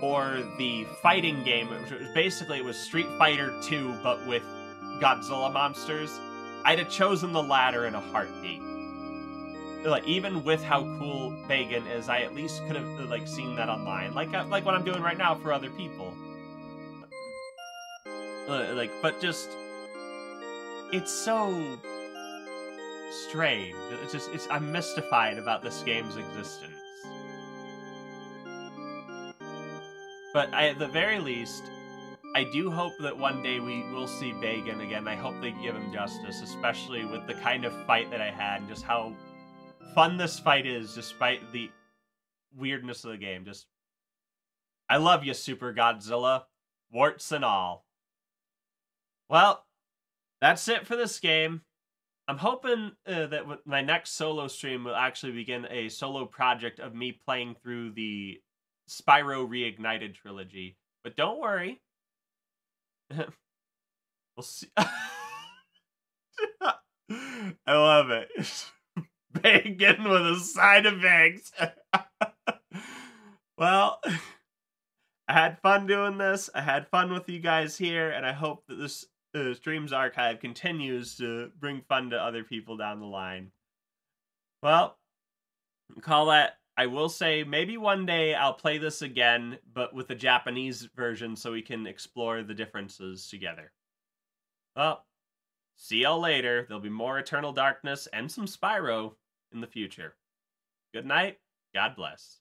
or the fighting game, it was Street Fighter 2, but with Godzilla monsters, I'd have chosen the latter in a heartbeat. Like, even with how cool Bagan is, I at least could have like seen that online, like what I'm doing right now for other people. But just, it's so strange. I'm mystified about this game's existence. But at the very least, I do hope that one day we will see Bagan again. I hope they give him justice, especially with the kind of fight that I had and just how fun this fight is, despite the weirdness of the game. Just, I love you, Super Godzilla, warts and all. Well, that's it for this game. I'm hoping that my next solo stream will actually begin a solo project of me playing through the Spyro Reignited trilogy. But don't worry. We'll see. I love it. Bacon with a side of eggs. Well, I had fun doing this. I had fun with you guys here, and I hope that this Streams Archive continues to bring fun to other people down the line. Well, call that. I will say maybe one day I'll play this again, but with a Japanese version so we can explore the differences together. Well, see y'all later. There'll be more Eternal Darkness and some Spyro in the future. Good night. God bless.